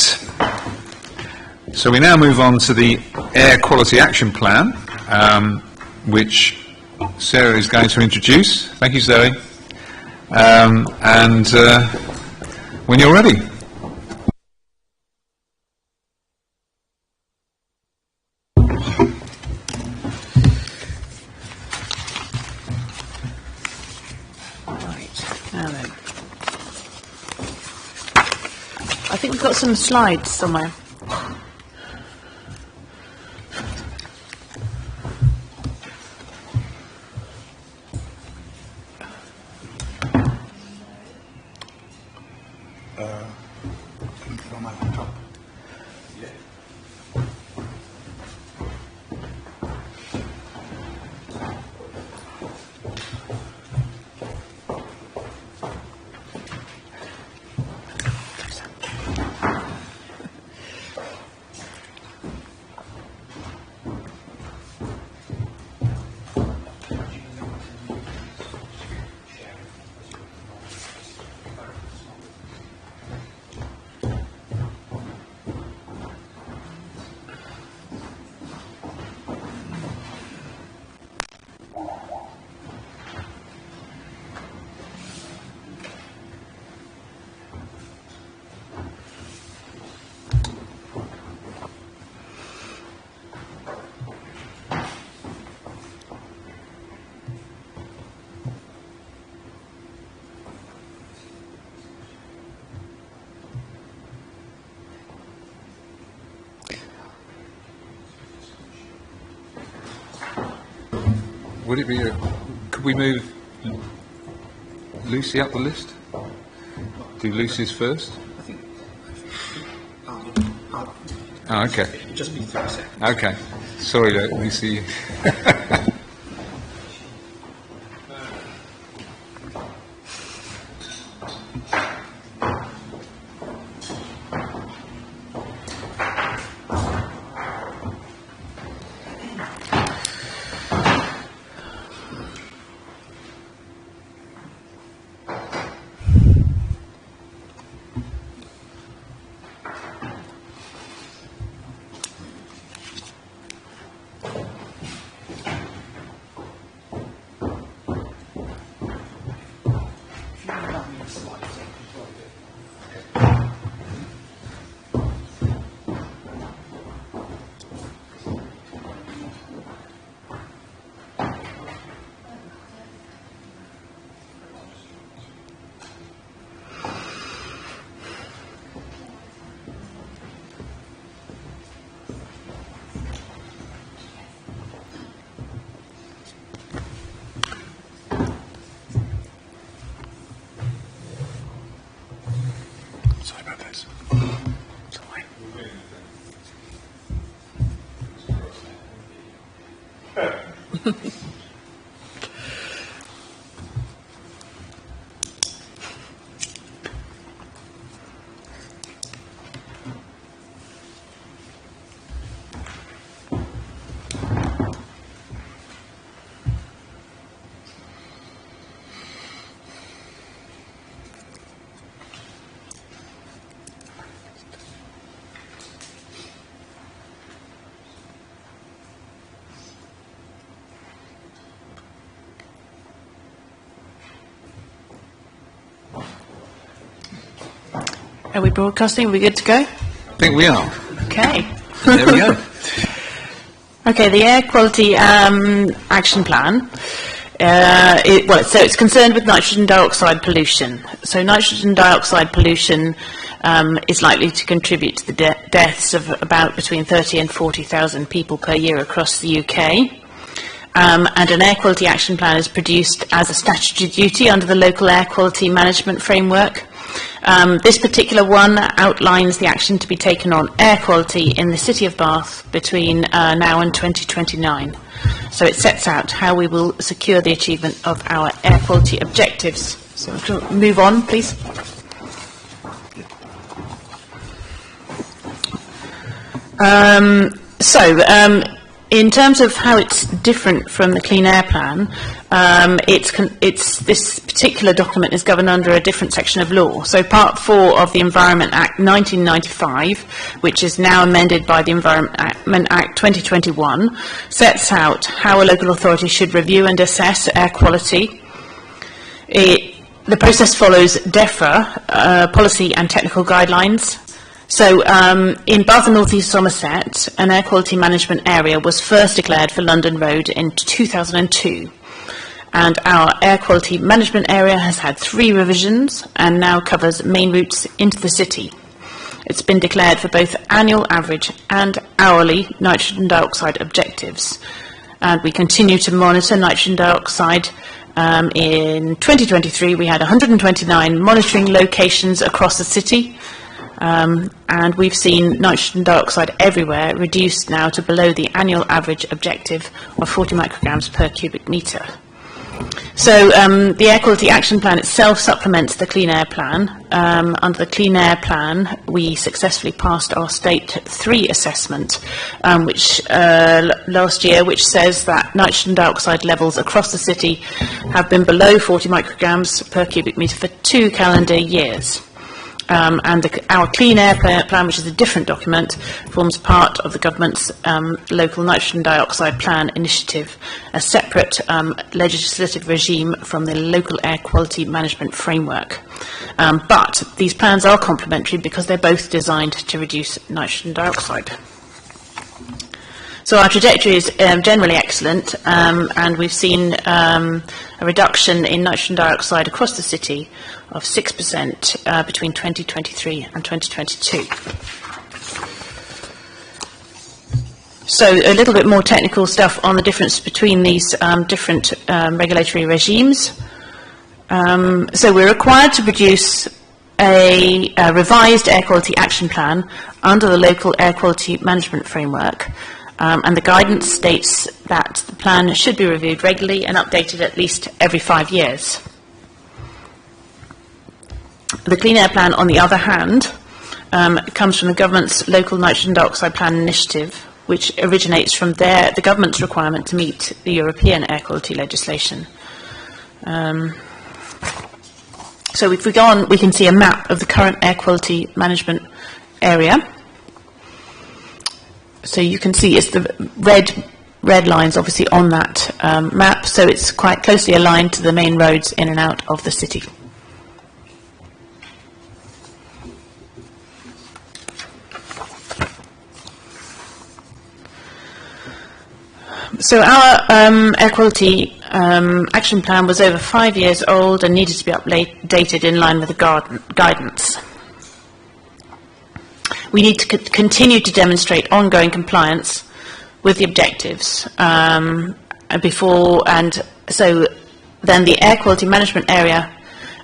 So we now move on to the Air Quality Action Plan, which Sarah is going to introduce. Thank you, Zoe. And when you're ready. Right, now then. I think we've got some slides somewhere. Would it be could we move Lucy up the list? Do Lucy's first? Oh, okay. Just be 30 seconds. Okay. Sorry, Lucy. Are we broadcasting? Are we good to go? I think we are. Okay. There we go. Okay, the Air Quality Action Plan So it's concerned with nitrogen dioxide pollution. So nitrogen dioxide pollution is likely to contribute to the deaths of about between 30 and 40,000 people per year across the UK. And an air quality action plan is produced as a statutory duty under the local air quality management framework. This particular one outlines the action to be taken on air quality in the City of Bath between now and 2029. So it sets out how we will secure the achievement of our air quality objectives. So to move on, please. In terms of how it's different from the Clean Air Plan, this particular document is governed under a different section of law. So Part 4 of the Environment Act 1995, which is now amended by the Environment Act 2021, sets out how a local authority should review and assess air quality. The process follows DEFRA, policy and technical guidelines. So in Bath and North East Somerset, an air quality management area was first declared for London Road in 2002. And our air quality management area has had 3 revisions and now covers main routes into the city. It's been declared for both annual average and hourly nitrogen dioxide objectives. And we continue to monitor nitrogen dioxide. In 2023, we had 129 monitoring locations across the city. And we've seen nitrogen dioxide everywhere reduced now to below the annual average objective of 40 micrograms per cubic metre. So the Air Quality Action Plan itself supplements the Clean Air Plan. Under the Clean Air Plan, we successfully passed our State 3 assessment, last year, which says that nitrogen dioxide levels across the city have been below 40 micrograms per cubic metre for 2 calendar years. Our Clean Air Plan, which is a different document, forms part of the government's local nitrogen dioxide plan initiative, a separate legislative regime from the local air quality management framework. But these plans are complementary because they're both designed to reduce nitrogen dioxide. So our trajectory is generally excellent, and we've seen a reduction in nitrogen dioxide across the city of 6% between 2023 and 2022. So a little bit more technical stuff on the difference between these different regulatory regimes. So we're required to produce a revised air quality action plan under the local air quality management framework. And the guidance states that the plan should be reviewed regularly and updated at least every 5 years. The Clean Air Plan, on the other hand, comes from the government's local nitrogen dioxide plan initiative, which originates from the government's requirement to meet the European air quality legislation. So if we go on, we can see a map of the current air quality management area. So you can see it's the red lines obviously on that map, so it's quite closely aligned to the main roads in and out of the city. So our air quality action plan was over 5 years old and needed to be updated in line with the guidance. We need to continue to demonstrate ongoing compliance with the objectives so then the air quality management area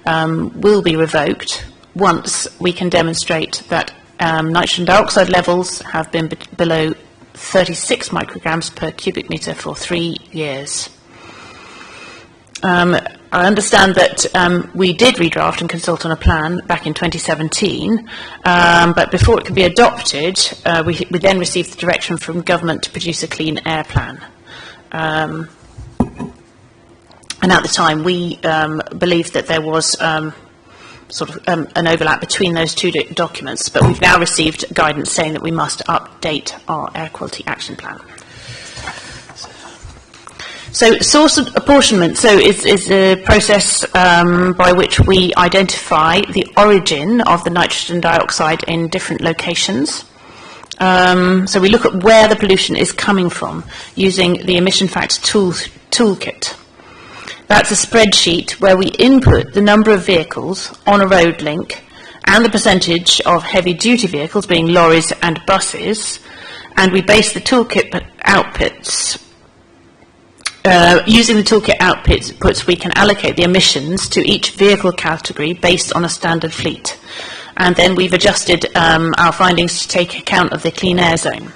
will be revoked once we can demonstrate that nitrogen dioxide levels have been below 36 micrograms per cubic metre for 3 years. I understand that we did redraft and consult on a plan back in 2017, but before it could be adopted, we then received the direction from government to produce a Clean Air Plan. And at the time, we believed that there was an overlap between those two documents, but we've now received guidance saying that we must update our air quality action plan. So source apportionment is a process by which we identify the origin of the nitrogen dioxide in different locations. So we look at where the pollution is coming from using the emission factor toolkit. That's a spreadsheet where we input the number of vehicles on a road link and the percentage of heavy-duty vehicles, being lorries and buses, and we base the toolkit outputs. Using the toolkit outputs, we can allocate the emissions to each vehicle category based on a standard fleet. And then we've adjusted our findings to take account of the clean air zone.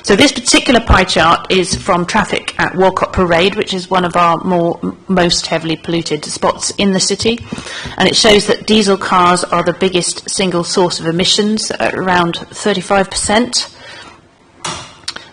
So this particular pie chart is from traffic at Walcott Parade, which is one of our most heavily polluted spots in the city. And it shows that diesel cars are the biggest single source of emissions at around 35%.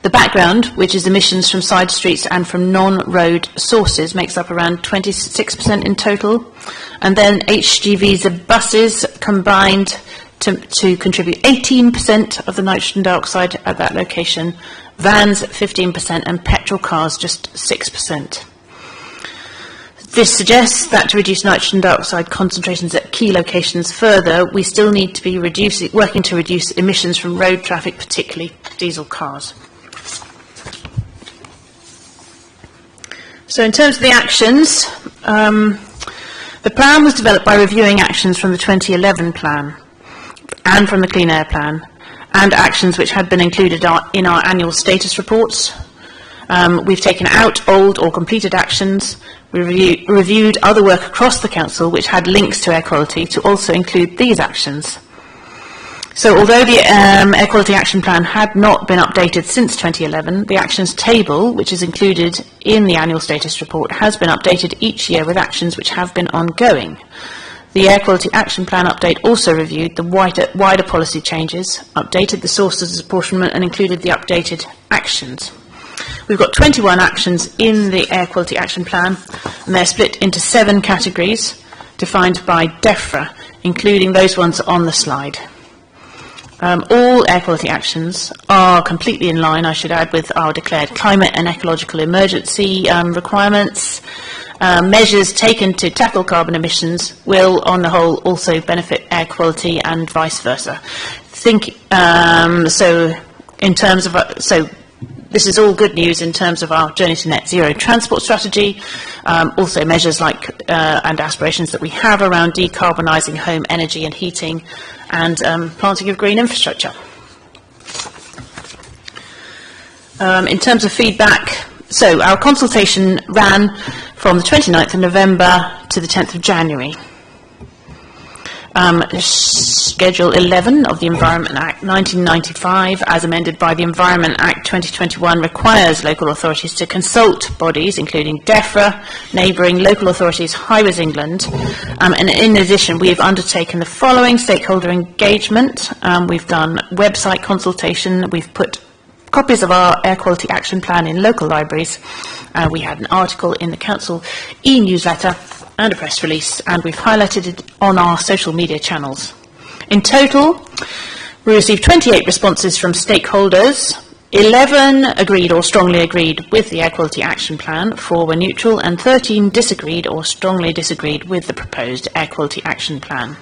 The background, which is emissions from side streets and from non-road sources, makes up around 26% in total. And then HGVs and buses combined to contribute 18% of the nitrogen dioxide at that location, vans 15%, and petrol cars just 6%. This suggests that to reduce nitrogen dioxide concentrations at key locations further, we still need to be working to reduce emissions from road traffic, particularly diesel cars. So in terms of the actions, the plan was developed by reviewing actions from the 2011 plan and from the Clean Air Plan, and actions which had been included in our annual status reports. We've taken out old or completed actions. We reviewed other work across the Council which had links to air quality to also include these actions. So although the Air Quality Action Plan had not been updated since 2011, the actions table, which is included in the annual status report, has been updated each year with actions which have been ongoing. The Air Quality Action Plan update also reviewed the wider policy changes, updated the sources of apportionment, and included the updated actions. We've got 21 actions in the Air Quality Action Plan, and they're split into 7 categories defined by DEFRA, including those ones on the slide. All air quality actions are completely in line, I should add, with our declared climate and ecological emergency requirements. Measures taken to tackle carbon emissions will, on the whole, also benefit air quality and vice versa. This is all good news in terms of our journey to net zero transport strategy, also measures like and aspirations that we have around decarbonising home energy and heating, and planting of green infrastructure. In terms of feedback, so our consultation ran from the 29th of November to the 10th of January. Schedule 11 of the Environment Act 1995, as amended by the Environment Act 2021, requires local authorities to consult bodies, including DEFRA, neighbouring local authorities, Highways England, and in addition we have undertaken the following stakeholder engagement. We've done website consultation, we've put copies of our Air Quality Action Plan in local libraries, we had an article in the Council e-newsletter and a press release, and we've highlighted it on our social media channels. In total, we received 28 responses from stakeholders. 11 agreed or strongly agreed with the Air Quality Action Plan, 4 were neutral, and 13 disagreed or strongly disagreed with the proposed Air Quality Action Plan.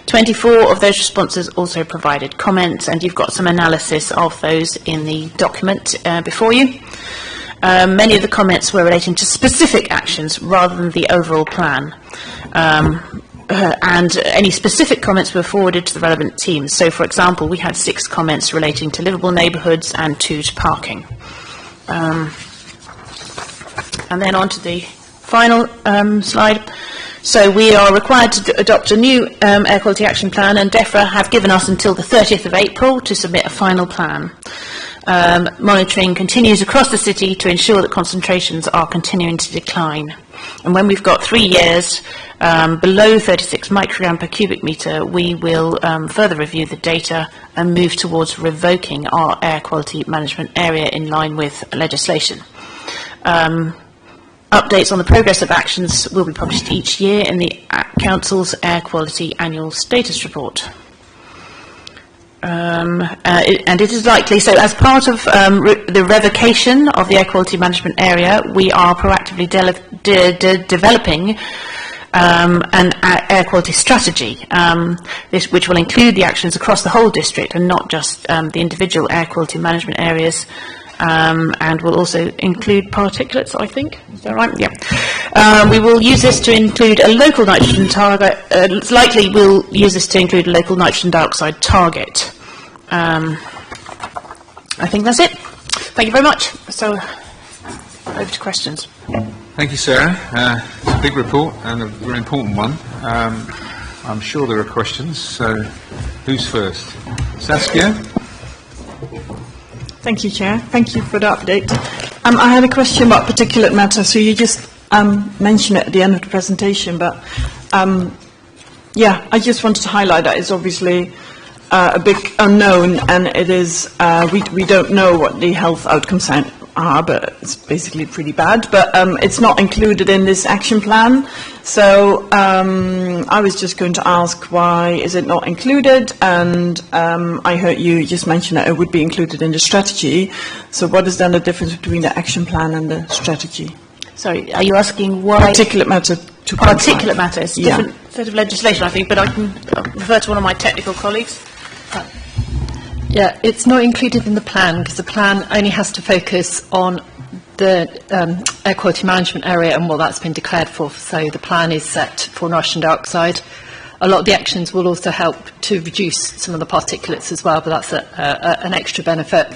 24 of those responses also provided comments, and you've got some analysis of those in the document before you. Many of the comments were relating to specific actions rather than the overall plan. And any specific comments were forwarded to the relevant teams. So, for example, we had 6 comments relating to livable neighbourhoods and 2 to parking. And then on to the final slide. So we are required to adopt a new Air Quality Action Plan, and DEFRA have given us until the 30th of April to submit a final plan. Monitoring continues across the city to ensure that concentrations are continuing to decline. And when we've got 3 years below 36 microgram per cubic metre, we will further review the data and move towards revoking our air quality management area in line with legislation. Updates on the progress of actions will be published each year in the Council's Air Quality Annual Status Report. And it is likely, so as part of the revocation of the air quality management area, we are proactively developing an air quality strategy, which will include the actions across the whole district and not just the individual air quality management areas. and will also include particulates, I think. Is that right? Yeah. We will use this to include a local nitrogen target. Likely we'll use this to include a local nitrogen dioxide target. I think that's it. Thank you very much. So, over to questions. Thank you, Sarah. It's a big report and a very important one. I'm sure there are questions, so who's first? Saskia? Thank you, Chair. Thank you for the update. I had a question about particulate matter. So you just mentioned it at the end of the presentation, but yeah, I just wanted to highlight that it's obviously a big unknown, and it is we don't know what the health outcomes are, but it's basically pretty bad. But it's not included in this action plan. So I was just going to ask, why is it not included? And I heard you just mention that it would be included in the strategy. So what is then the difference between the action plan and the strategy? Sorry, are you asking why? Particulate matter. Particulate matter. It's a different set of legislation, I think, but I can refer to one of my technical colleagues. Yeah, it's not included in the plan because the plan only has to focus on the air quality management area and what that's been declared for. So the plan is set for nitrogen dioxide. A lot of the actions will also help to reduce some of the particulates as well, but that's an extra benefit.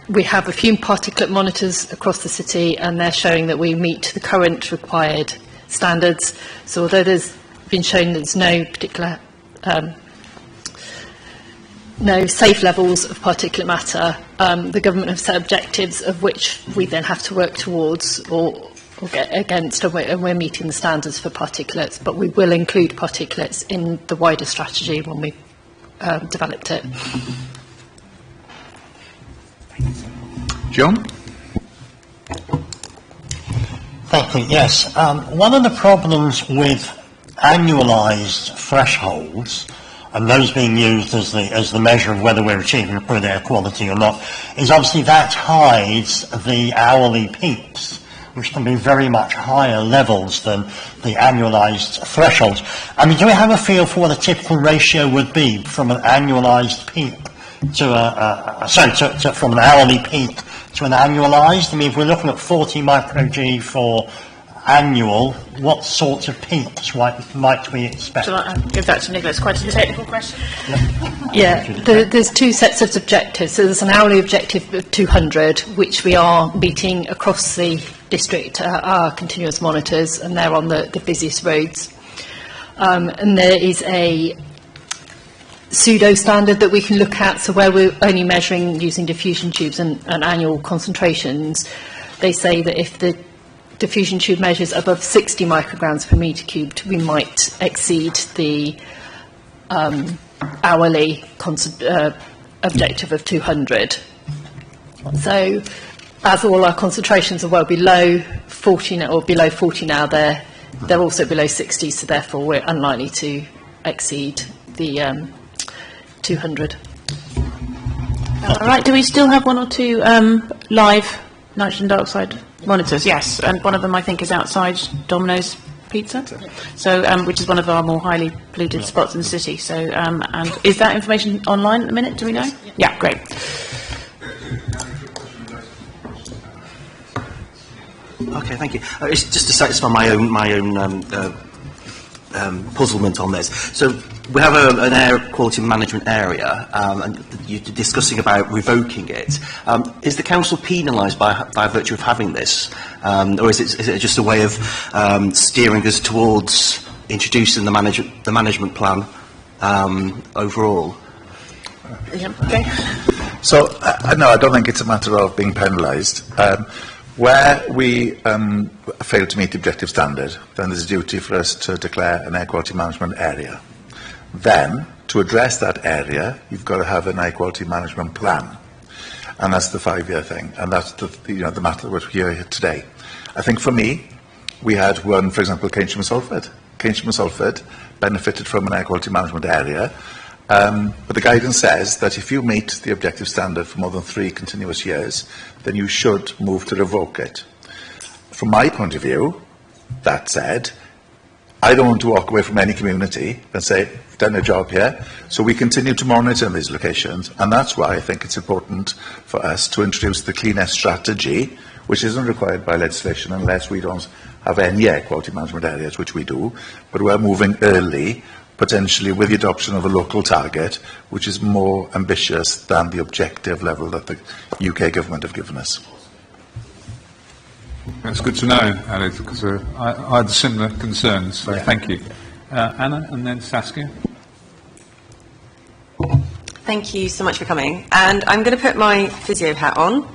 We have a few particulate monitors across the city, and they're showing that we meet the current required standards. So although there's been shown there's no particular no safe levels of particulate matter, the government have set objectives of which we then have to work towards or get against, and we're meeting the standards for particulates, but we will include particulates in the wider strategy when we developed it. John? Thank you. Yes. One of the problems with annualised thresholds, and those being used as the measure of whether we're achieving good air quality or not, is obviously that hides the hourly peaks, which can be very much higher levels than the annualised thresholds. I mean, do we have a feel for what a typical ratio would be from an annualised peak to from an hourly peak to an annualised? I mean, if we're looking at 40 micro-G for annual, what sorts of peaks might we expect? Shall I give that to Nicola? It's quite a technical question. Yeah, there's two sets of objectives. So there's an hourly objective of 200, which we are meeting across the district, our continuous monitors, and they're on the busiest roads. And there is a pseudo standard that we can look at, so where we're only measuring using diffusion tubes and annual concentrations. They say that if the diffusion tube measures above 60 micrograms per metre cubed, we might exceed the hourly objective of 200. So as all our concentrations are well below 40 now, or below 40 now, they're also below 60, so therefore we're unlikely to exceed the 200. All right, do we still have one or two live nitrogen dioxide monitors? Yes, and one of them I think is outside Domino's Pizza, so which is one of our more highly polluted spots in the city. So, and is that information online at the minute? Do we know? Yeah, great. Okay, thank you. It's just to satisfy my own puzzlement on this. So we have an air quality management area, and you're discussing about revoking it. Is the council penalised by virtue of having this, or is it just a way of steering us towards introducing the management plan overall? Okay. So no, I don't think it's a matter of being penalised. Where we fail to meet the objective standard, then there's a duty for us to declare an air quality management area. Then, to address that area, you've got to have an air quality management plan, and that's the 5-year thing, and that's the matter that we're here today. I think for me, we had one, for example, Keynsham Salford. Keynsham Salford benefited from an air quality management area, but the guidance says that if you meet the objective standard for more than 3 continuous years, then you should move to revoke it. From my point of view, that said, I don't want to walk away from any community and say, done a job here. So we continue to monitor these locations, and that's why I think it's important for us to introduce the Clean Air strategy, which isn't required by legislation unless we don't have any air quality management areas, which we do, but we're moving early, potentially with the adoption of a local target, which is more ambitious than the objective level that the UK government have given us. That's good to know, Alex, because I had similar concerns, so thank you. Anna, and then Saskia. Thank you so much for coming. And I'm going to put my physio hat on,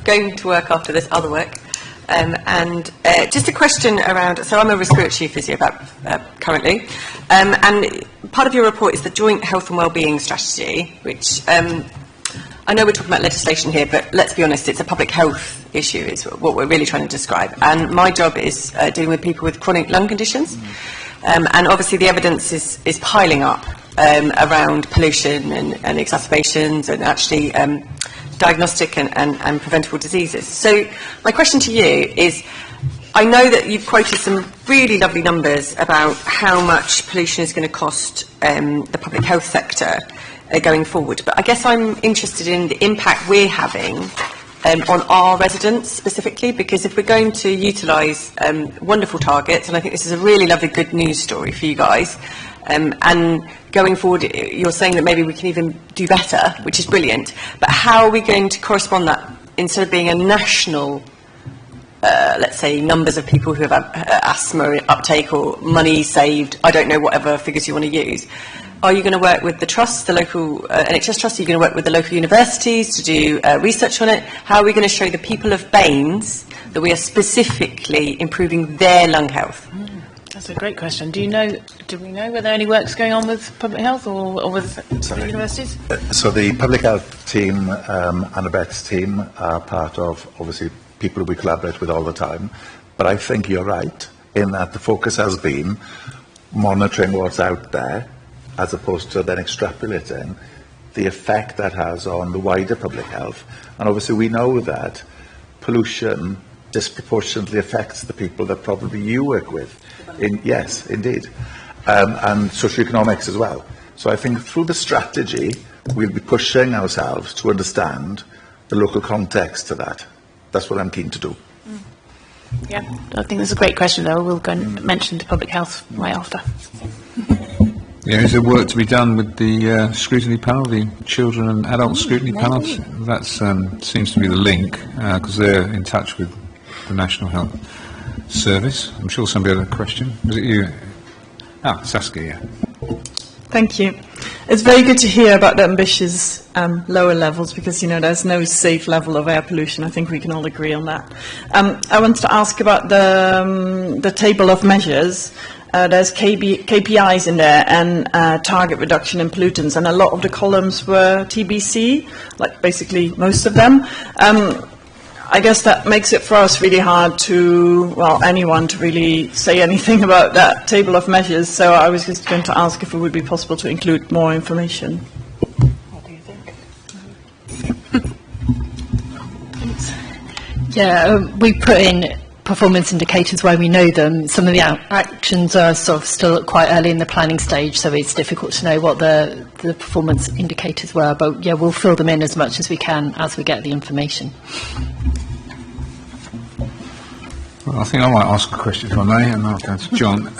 going to work after this other work. And just a question around, so I'm a respiratory physiotherapist currently, and part of your report is the Joint Health and Wellbeing Strategy, which I know we're talking about legislation here, but let's be honest, it's a public health issue, is what we're really trying to describe. And my job is dealing with people with chronic lung conditions, and obviously the evidence is piling up around pollution and exacerbations and actually diagnostic and preventable diseases. So my question to you is, I know that you've quoted some really lovely numbers about how much pollution is going to cost the public health sector going forward, but I guess I'm interested in the impact we're having on our residents specifically, because if we're going to utilise wonderful targets, and I think this is a really lovely good news story for you guys, and going forward you're saying that maybe we can even do better, which is brilliant, but how are we going to correspond that instead of being a national let's say numbers of people who have asthma uptake or money saved, I don't know, whatever figures you want to use. Are you going to work with the trust, the local NHS trust? Are you going to work with the local universities to do research on it? How are we going to show the people of Baines that we are specifically improving their lung health? That's a great question. Do we know whether any work's going on with public health or with the universities? So the public health team and Annabeth's team are part of, obviously, people we collaborate with all the time. But I think you're right in that the focus has been monitoring what's out there, as opposed to then extrapolating the effect that has on the wider public health. And obviously we know that pollution disproportionately affects the people that probably you work with. Yes, indeed. And socioeconomics as well. So I think through the strategy, we'll be pushing ourselves to understand the local context to that. That's what I'm keen to do. Yeah, I think that's a great question, though. We'll go and mention to public health right after. Yeah, is there work to be done with the scrutiny panel, the children and adult scrutiny panels? That seems to be the link, because they're in touch with the National Health Service. I'm sure somebody had a question. Was it you? Saskia, yeah. Thank you. It's very good to hear about the ambitious lower levels, because, there's no safe level of air pollution. I think we can all agree on that. I wanted to ask about the table of measures. There's KPIs in there and target reduction in pollutants, and a lot of the columns were TBC, like basically most of them. I guess that makes it for us really hard anyone to really say anything about that table of measures. So I was just going to ask if it would be possible to include more information. What do you think? Yeah, we put in performance indicators where we know them. Some of the actions are sort of still quite early in the planning stage, so it's difficult to know what the performance indicators were, but yeah, we'll fill them in as much as we can as we get the information. Well, I think I might ask a question if I may, and I'll go to John.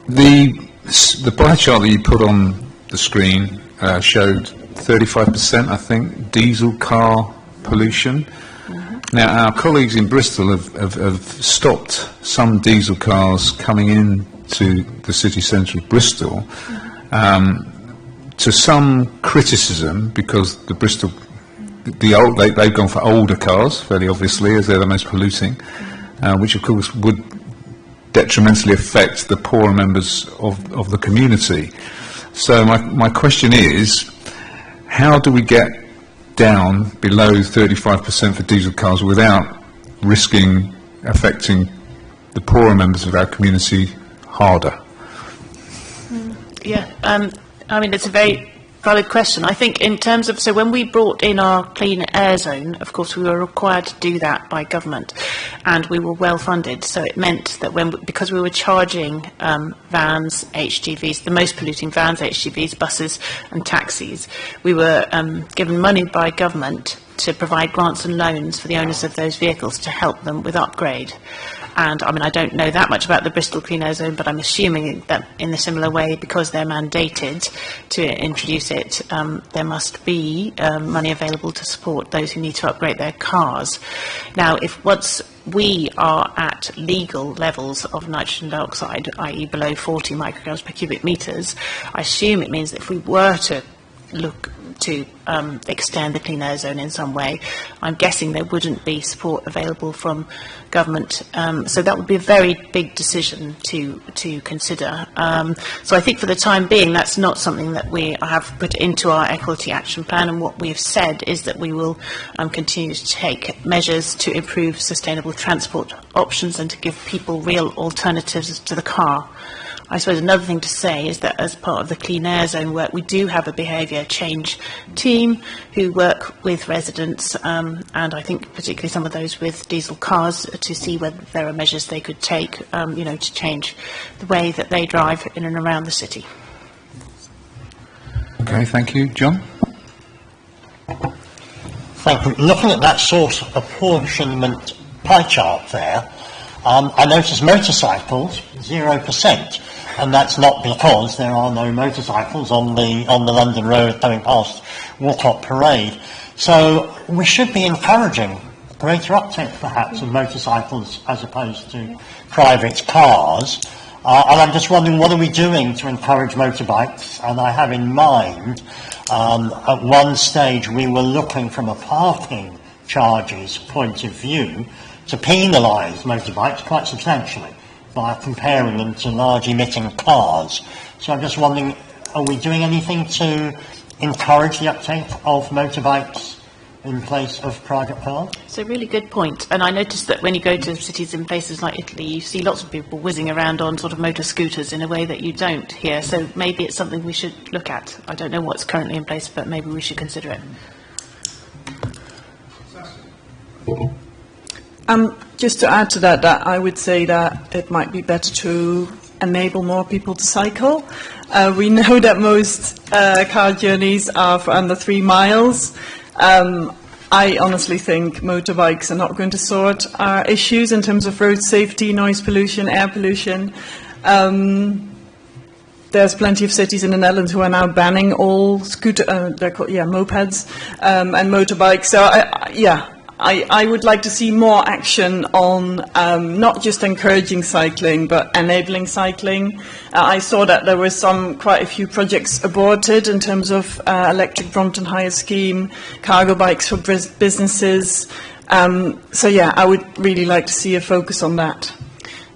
The pie chart that you put on the screen showed 35%, I think, diesel car pollution. Now, our colleagues in Bristol have stopped some diesel cars coming in to the city centre of Bristol to some criticism, because the Bristol, they've gone for older cars, fairly obviously, as they're the most polluting, which of course would detrimentally affect the poorer members of the community. So my question is, how do we get down below 35% for diesel cars without risking affecting the poorer members of our community harder? Yeah, I mean, it's a very valid question. I think in terms of, so when we brought in our clean air zone, of course we were required to do that by government, and we were well funded. So it meant that because we were charging vans, HGVs, the most polluting vans, HGVs, buses and taxis, we were given money by government to provide grants and loans for the owners of those vehicles to help them with upgrade. And I mean, I don't know that much about the Bristol Clean Air Zone, but I'm assuming that in a similar way, because they're mandated to introduce it, there must be money available to support those who need to upgrade their cars. Now, if once we are at legal levels of nitrogen dioxide, i.e. below 40 micrograms per cubic metres, I assume it means that if we were to look to extend the clean air zone in some way, I'm guessing there wouldn't be support available from government. So that would be a very big decision to consider. So I think for the time being, that's not something that we have put into our Air Quality Action Plan, and what we've said is that we will continue to take measures to improve sustainable transport options and to give people real alternatives to the car. I suppose another thing to say is that as part of the Clean Air Zone work, we do have a behaviour change team who work with residents, and I think particularly some of those with diesel cars, to see whether there are measures they could take, to change the way that they drive in and around the city. Okay, thank you. John? Thank you. Looking at that sort of apportionment pie chart there, I noticed motorcycles, 0%. And that's not because there are no motorcycles on the London Road coming past Walcott Parade. So we should be encouraging greater uptake, perhaps, of motorcycles as opposed to private cars. And I'm just wondering, what are we doing to encourage motorbikes? And I have in mind, at one stage, we were looking from a parking charges point of view to penalise motorbikes quite substantially by comparing them to large emitting cars. So I'm just wondering, are we doing anything to encourage the uptake of motorbikes in place of private cars? It's a really good point. And I noticed that when you go to cities in places like Italy, you see lots of people whizzing around on sort of motor scooters in a way that you don't here. So maybe it's something we should look at. I don't know what's currently in place, but maybe we should consider it. Just to add to that, I would say that it might be better to enable more people to cycle. We know that most car journeys are for under 3 miles. I honestly think motorbikes are not going to sort our issues in terms of road safety, noise pollution, air pollution. There's plenty of cities in the Netherlands who are now banning all they're called, mopeds and motorbikes. So, I would like to see more action on not just encouraging cycling, but enabling cycling. I saw that there were quite a few projects aborted in terms of electric Brompton hire scheme, cargo bikes for businesses. I would really like to see a focus on that.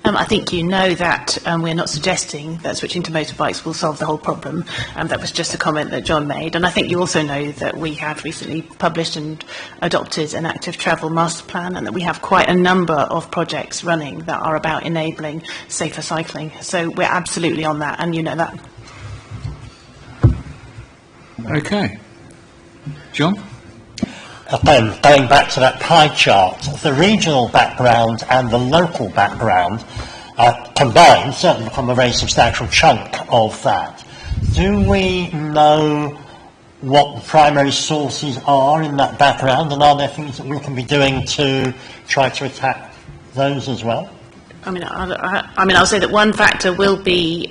I think you know that we're not suggesting that switching to motorbikes will solve the whole problem. That was just a comment that John made. And I think you also know that we have recently published and adopted an active travel master plan, and that we have quite a number of projects running that are about enabling safer cycling. So we're absolutely on that, and you know that. Okay. John? Again, going back to that pie chart, the regional background and the local background combined certainly become a very substantial chunk of that. Do we know what the primary sources are in that background, and are there things that we can be doing to try to attack those as well? I'll say that one factor will be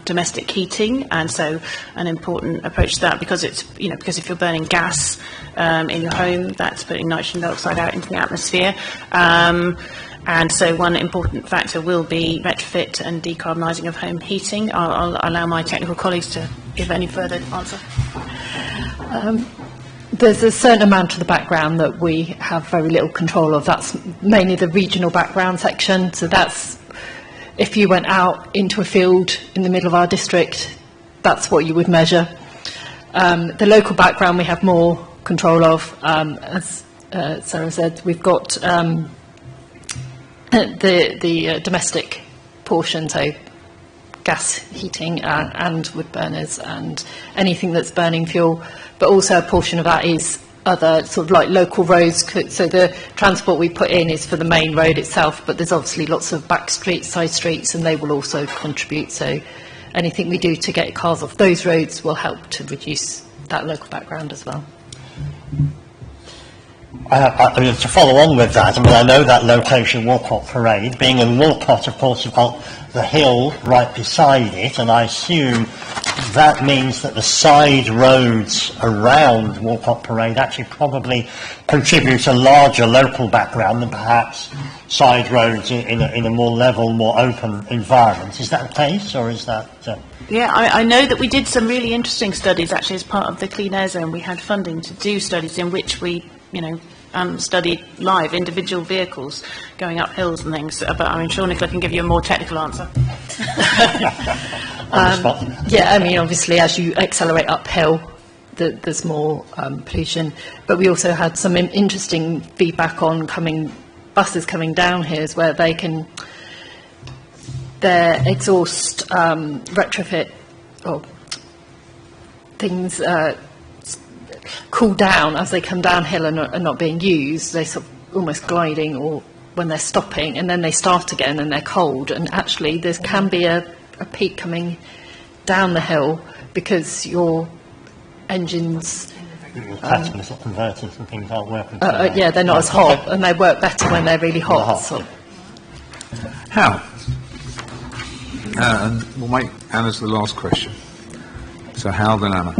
domestic heating, and so an important approach to that, because if you're burning gas in your home, that's putting nitrogen dioxide out into the atmosphere. And so one important factor will be retrofit and decarbonising of home heating. I'll allow my technical colleagues to give any further answer. There's a certain amount of the background that we have very little control of. That's mainly the regional background section. So that's, if you went out into a field in the middle of our district, that's what you would measure. The local background we have more control of. As Sarah said, we've got the domestic portion, so gas heating and wood burners and anything that's burning fuel, but also a portion of that is other sort of like local roads. So the transport we put in is for the main road itself, but there's obviously lots of back streets, side streets, and they will also contribute. So anything we do to get cars off those roads will help to reduce that local background as well. I mean, to follow on with that, I mean, I know that location, Walcott Parade. Being in Walcott, of course, you've got the hill right beside it, and I assume that means that the side roads around Walcott Parade actually probably contribute a larger local background than perhaps side roads in a more level, more open environment. Is that the case, or is that... Yeah, I know that we did some really interesting studies actually as part of the Clean Air Zone. We had funding to do studies in which we, studied live individual vehicles going up hills and things. But I mean, Sean Nicola can give you a more technical answer. Yeah, I mean, obviously, as you accelerate uphill, there's more pollution. But we also had some interesting feedback on buses coming down here, where they can their exhaust retrofit or things cool down as they come downhill and are not being used. They're sort of almost gliding, or when they're stopping, and then they start again and they're cold. And actually, there can be a peak coming down the hill because your engines... Catalyst converters and things aren't working. Yeah, they're not as hot, and they work better when they're really hot. So. How? And we'll make Anna's the last question. So Hal, then Anna.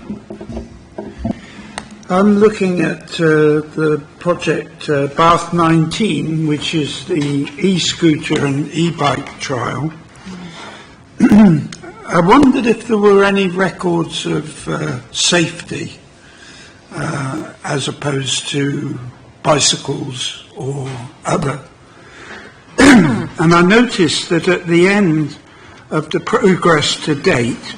I'm looking at the project Bath 19, which is the e-scooter and e-bike trial. I wondered if there were any records of safety as opposed to bicycles or other. And I noticed that at the end of the progress to date,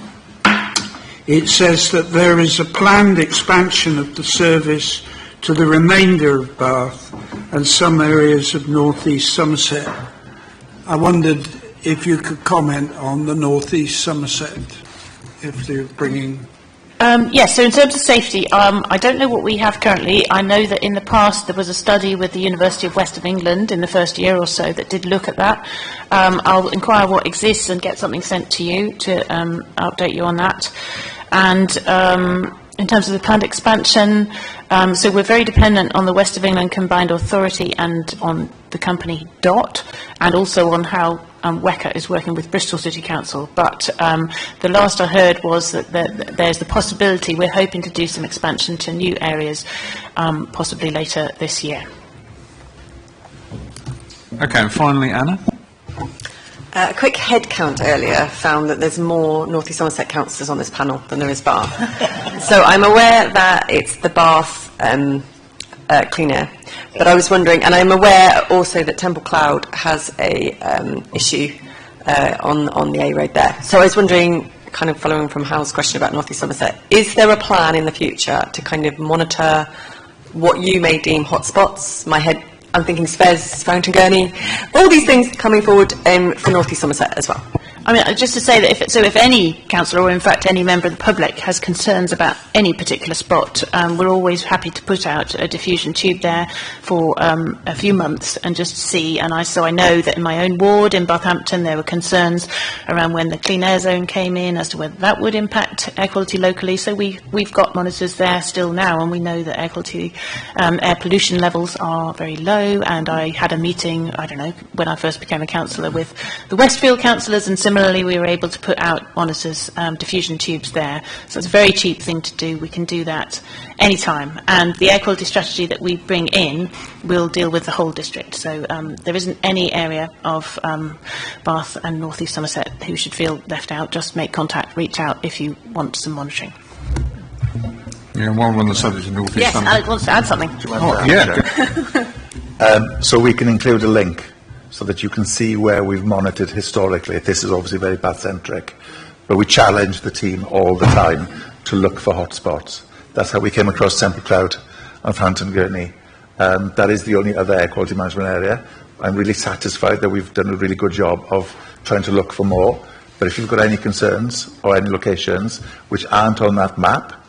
it says that there is a planned expansion of the service to the remainder of Bath and some areas of North East Somerset. I wondered if you could comment on the North East Somerset, if they're bringing... Yes, so in terms of safety, I don't know what we have currently. I know that in the past there was a study with the University of West of England in the first year or so that did look at that. I'll inquire what exists and get something sent to you to update you on that. And in terms of the planned expansion, so we're very dependent on the West of England Combined Authority and on the company DOT, and also on how WECA is working with Bristol City Council. But the last I heard was that there's the possibility, we're hoping to do some expansion to new areas, possibly later this year. Okay, and finally, Anna. A quick head count earlier found that there's more North East Somerset councillors on this panel than there is Bath. So I'm aware that it's the Bath Clean Air, but I was wondering, and I'm aware also that Temple Cloud has a issue on the A road there. So I was wondering, kind of following from Hal's question about North East Somerset, is there a plan in the future to kind of monitor what you may deem hotspots? I'm thinking Svez, Farrington Gurney, all these things coming forward for North East Somerset as well. I mean, just to say that if any councillor, or in fact any member of the public, has concerns about any particular spot, we're always happy to put out a diffusion tube there for a few months and just see. And so I know that in my own ward in Bathampton there were concerns around when the Clean Air Zone came in as to whether that would impact air quality locally. So we've got monitors there still now, and we know that air quality, air pollution levels are very low. And I had a meeting, I don't know, when I first became a councillor with the Westfield councillors, and similarly we were able to put out monitors, diffusion tubes there. So it's a very cheap thing to do. We can do that anytime. And the air quality strategy that we bring in will deal with the whole district. So there isn't any area of Bath and North East Somerset who should feel left out. Just make contact, reach out if you want some monitoring. Yeah, while we're on the subject of North East Yes, Somerset. Alex wants to add something. Oh, yeah. So we can include a link so that you can see where we've monitored historically. This is obviously very Bath-centric, but we challenge the team all the time to look for hotspots. That's how we came across Temple Cloud and Farrington Gurney. That is the only other air quality management area. I'm really satisfied that we've done a really good job of trying to look for more. But if you've got any concerns or any locations which aren't on that map,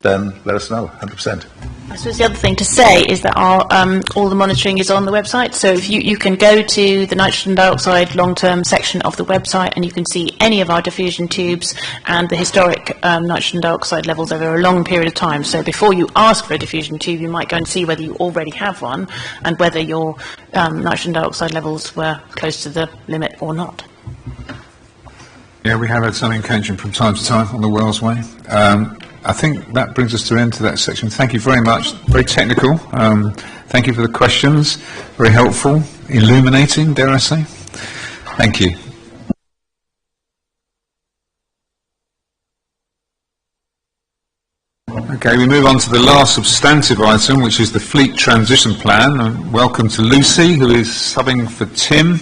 then let us know, 100%. I suppose the other thing to say is that all the monitoring is on the website. So if you can go to the nitrogen dioxide long-term section of the website and you can see any of our diffusion tubes and the historic nitrogen dioxide levels over a long period of time. So before you ask for a diffusion tube, you might go and see whether you already have one and whether your nitrogen dioxide levels were close to the limit or not. Yeah, we have had some in Keynsham from time to time on the Wells Way. I think that brings us to the end of that section. Thank you very much. Very technical. Thank you for the questions. Very helpful. Illuminating, dare I say. Thank you. Okay, we move on to the last substantive item, which is the fleet transition plan. Welcome to Lucy, who is subbing for Tim.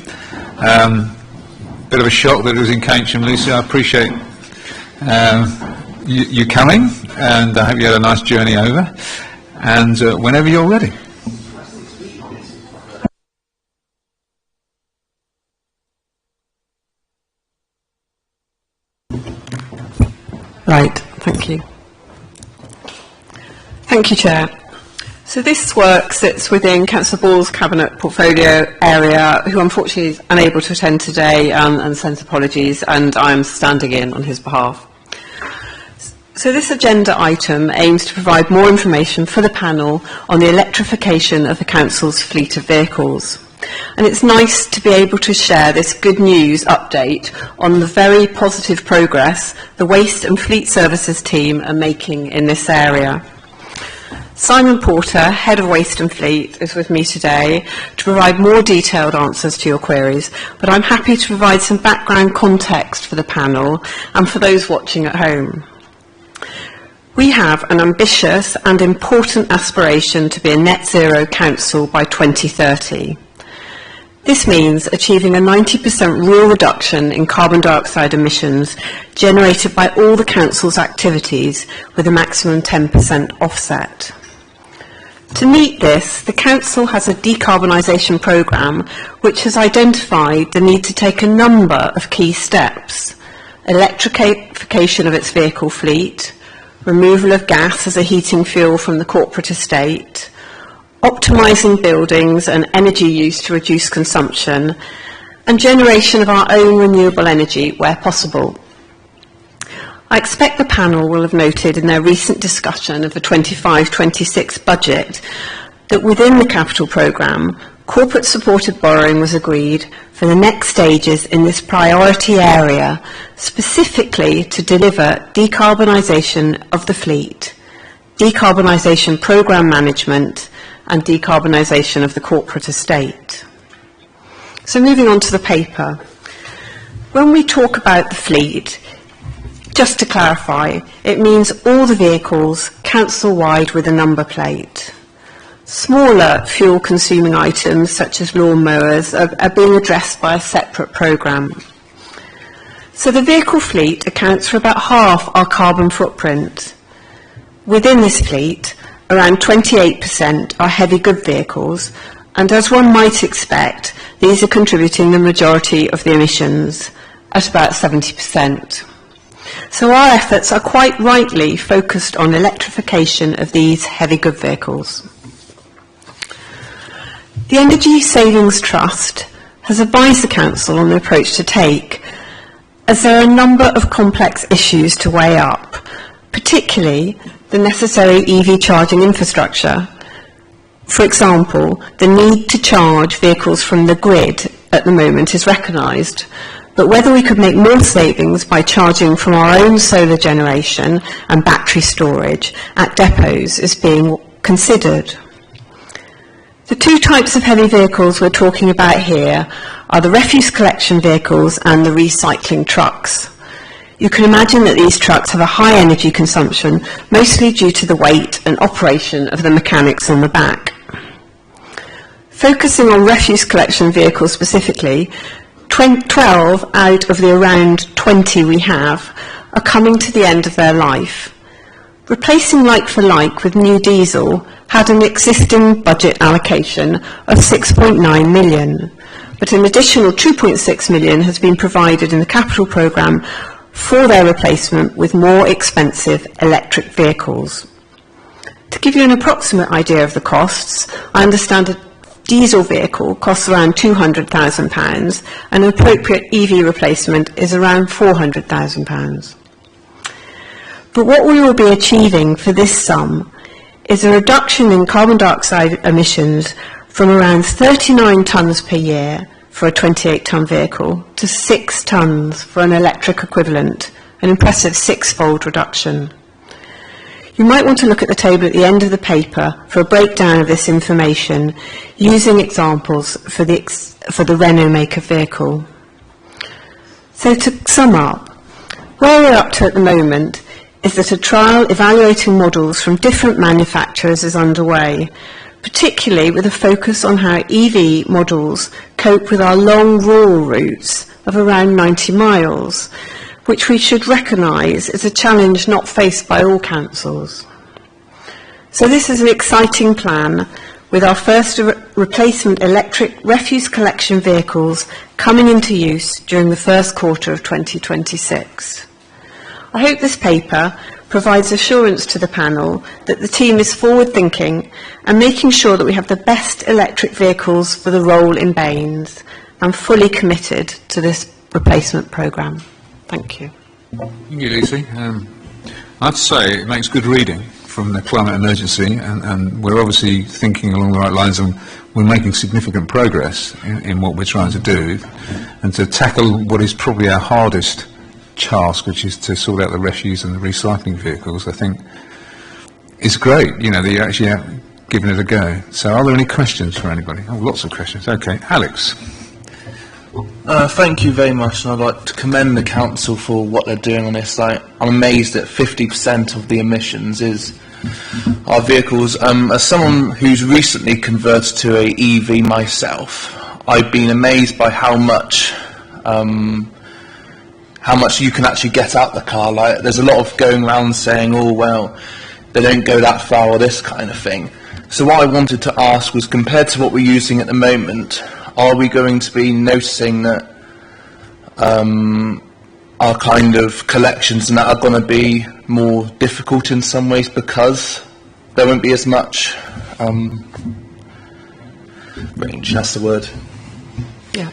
Bit of a shock that it was in Keynsham, Lucy. I appreciate you coming, and I hope you had a nice journey over. And whenever you're ready. Right, thank you. Thank you, Chair. So this work sits within Councillor Ball's Cabinet portfolio area, who unfortunately is unable to attend today and sends apologies, and I'm standing in on his behalf. So this agenda item aims to provide more information for the panel on the electrification of the Council's fleet of vehicles. And it's nice to be able to share this good news update on the very positive progress the Waste and Fleet Services team are making in this area. Simon Porter, Head of Waste and Fleet, is with me today to provide more detailed answers to your queries, but I'm happy to provide some background context for the panel and for those watching at home. We have an ambitious and important aspiration to be a net zero council by 2030. This means achieving a 90% real reduction in carbon dioxide emissions generated by all the council's activities with a maximum 10% offset. To meet this, the council has a decarbonisation programme which has identified the need to take a number of key steps: electrification of its vehicle fleet, removal of gas as a heating fuel from the corporate estate, optimising buildings and energy use to reduce consumption, and generation of our own renewable energy where possible. I expect the panel will have noted in their recent discussion of the 25-26 budget that within the capital programme, corporate supported borrowing was agreed for the next stages in this priority area, specifically to deliver decarbonisation of the fleet, decarbonisation programme management, and decarbonisation of the corporate estate. So moving on to the paper. When we talk about the fleet, just to clarify, it means all the vehicles council-wide with a number plate. Smaller fuel-consuming items, such as lawn mowers, are being addressed by a separate programme. So the vehicle fleet accounts for about half our carbon footprint. Within this fleet, around 28% are heavy good vehicles, and as one might expect, these are contributing the majority of the emissions, at about 70%. So our efforts are quite rightly focused on electrification of these heavy good vehicles. The Energy Savings Trust has advised the Council on the approach to take, as there are a number of complex issues to weigh up, particularly the necessary EV charging infrastructure. For example, the need to charge vehicles from the grid at the moment is recognised, but whether we could make more savings by charging from our own solar generation and battery storage at depots is being considered. The two types of heavy vehicles we're talking about here are the refuse collection vehicles and the recycling trucks. You can imagine that these trucks have a high energy consumption, mostly due to the weight and operation of the mechanics on the back. Focusing on refuse collection vehicles specifically, 12 out of the around 20 we have are coming to the end of their life. Replacing like for like with new diesel had an existing budget allocation of 6.9 million, but an additional 2.6 million has been provided in the capital programme for their replacement with more expensive electric vehicles. To give you an approximate idea of the costs, I understand a diesel vehicle costs around £200,000 and an appropriate EV replacement is around £400,000. But what we will be achieving for this sum is a reduction in carbon dioxide emissions from around 39 tonnes per year for a 28-tonne vehicle to 6 tonnes for an electric equivalent, an impressive 6-fold reduction. You might want to look at the table at the end of the paper for a breakdown of this information using examples for the Renault make of vehicle. So to sum up, where we're up to at the moment is that a trial evaluating models from different manufacturers is underway, particularly with a focus on how EV models cope with our long rural routes of around 90 miles, which we should recognise is a challenge not faced by all councils. So this is an exciting plan with our first replacement electric refuse collection vehicles coming into use during the first quarter of 2026. I hope this paper provides assurance to the panel that the team is forward-thinking and making sure that we have the best electric vehicles for the role in Baines and fully committed to this replacement programme. Thank you. Thank you, Lucy. I have to say it makes good reading from the climate emergency, and we're obviously thinking along the right lines, and we're making significant progress in what we're trying to do, and to tackle what is probably our hardest task, which is to sort out the refuse and the recycling vehicles. I think it's great, you know, that you're actually out giving it a go. So are there any questions for anybody? Oh, lots of questions. Okay, Alex. Thank you very much, and I'd like to commend the council for what they're doing on this. I'm amazed that 50% of the emissions is our vehicles. As someone who's recently converted to a EV myself, I've been amazed by how much you can actually get out the car. Like, there's a lot of going around saying, oh well, they don't go that far or this kind of thing. So what I wanted to ask was, compared to what we're using at the moment, are we going to be noticing that our kind of collections and that are going to be more difficult in some ways because there won't be as much range, that's the word. Yeah.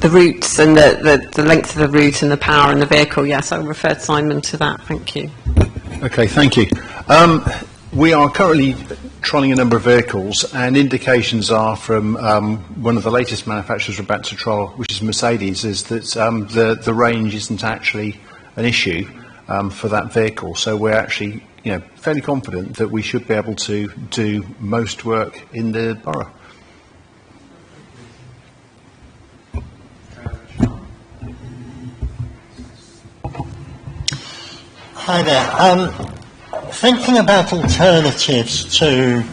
The routes and the length of the route and the power in the vehicle, yes, I referred Simon to that, thank you. Okay, thank you. We are currently trialling a number of vehicles, and indications are from one of the latest manufacturers we're about to trial, which is Mercedes, is that the range isn't actually an issue for that vehicle. So we're actually, fairly confident that we should be able to do most work in the borough. Hi there. Thinking about alternatives to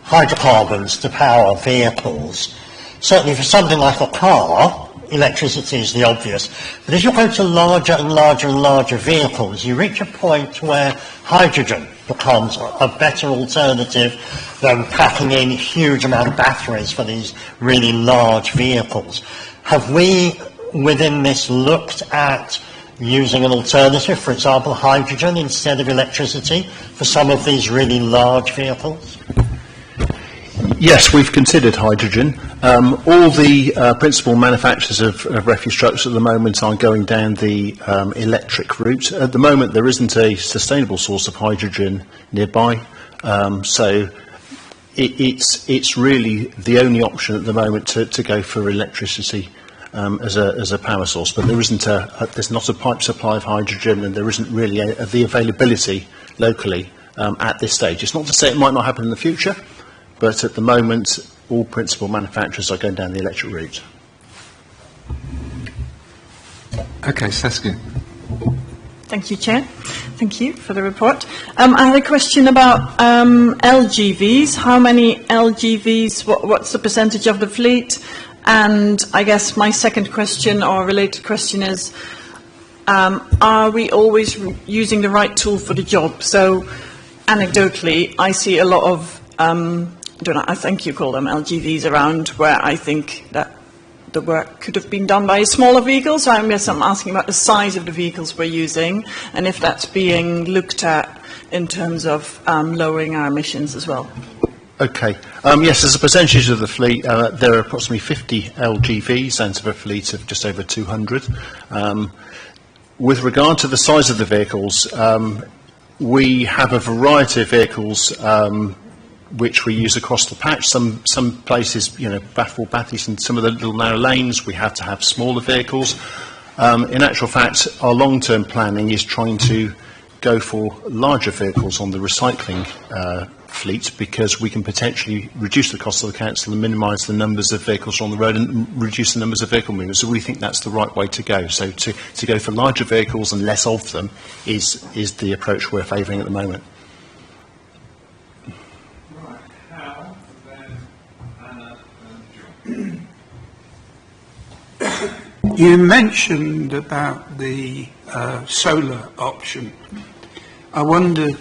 hydrocarbons to power vehicles, certainly for something like a car, electricity is the obvious. But as you go to larger and larger and larger vehicles, you reach a point where hydrogen becomes a better alternative than packing in a huge amount of batteries for these really large vehicles. Have we, within this, looked at using an alternative, for example, hydrogen instead of electricity for some of these really large vehicles? Yes, we've considered hydrogen. All the principal manufacturers of refuse trucks at the moment are going down the electric route. At the moment, there isn't a sustainable source of hydrogen nearby, so it's really the only option at the moment to go for electricity as a power source. But there isn't there's not a pipe supply of hydrogen, and there isn't really the availability locally at this stage. It's not to say it might not happen in the future, but at the moment, all principal manufacturers are going down the electric route. Okay, Saskia. Thank you, Chair. Thank you for the report. I had a question about LGVs. How many LGVs, what's the percentage of the fleet? And I guess my second question or related question is, are we always using the right tool for the job? So anecdotally, I see a lot of, I think you call them LGVs around, where I think that the work could have been done by smaller vehicles. So I'm asking about the size of the vehicles we're using and if that's being looked at in terms of lowering our emissions as well. Okay. Yes, as a percentage of the fleet, there are approximately 50 LGVs out of a fleet of just over 200. With regard to the size of the vehicles, we have a variety of vehicles which we use across the patch. Some places, you know, Bath and some of the little narrow lanes, we have to have smaller vehicles. In actual fact, our long-term planning is trying to go for larger vehicles on the recycling fleet, because we can potentially reduce the cost of the council and minimise the numbers of vehicles on the road and reduce the numbers of vehicle movements. So we think that's the right way to go. So to go for larger vehicles and less of them is the approach we're favouring at the moment. Right, Hal, then Anna and John. You mentioned about the solar option. I wondered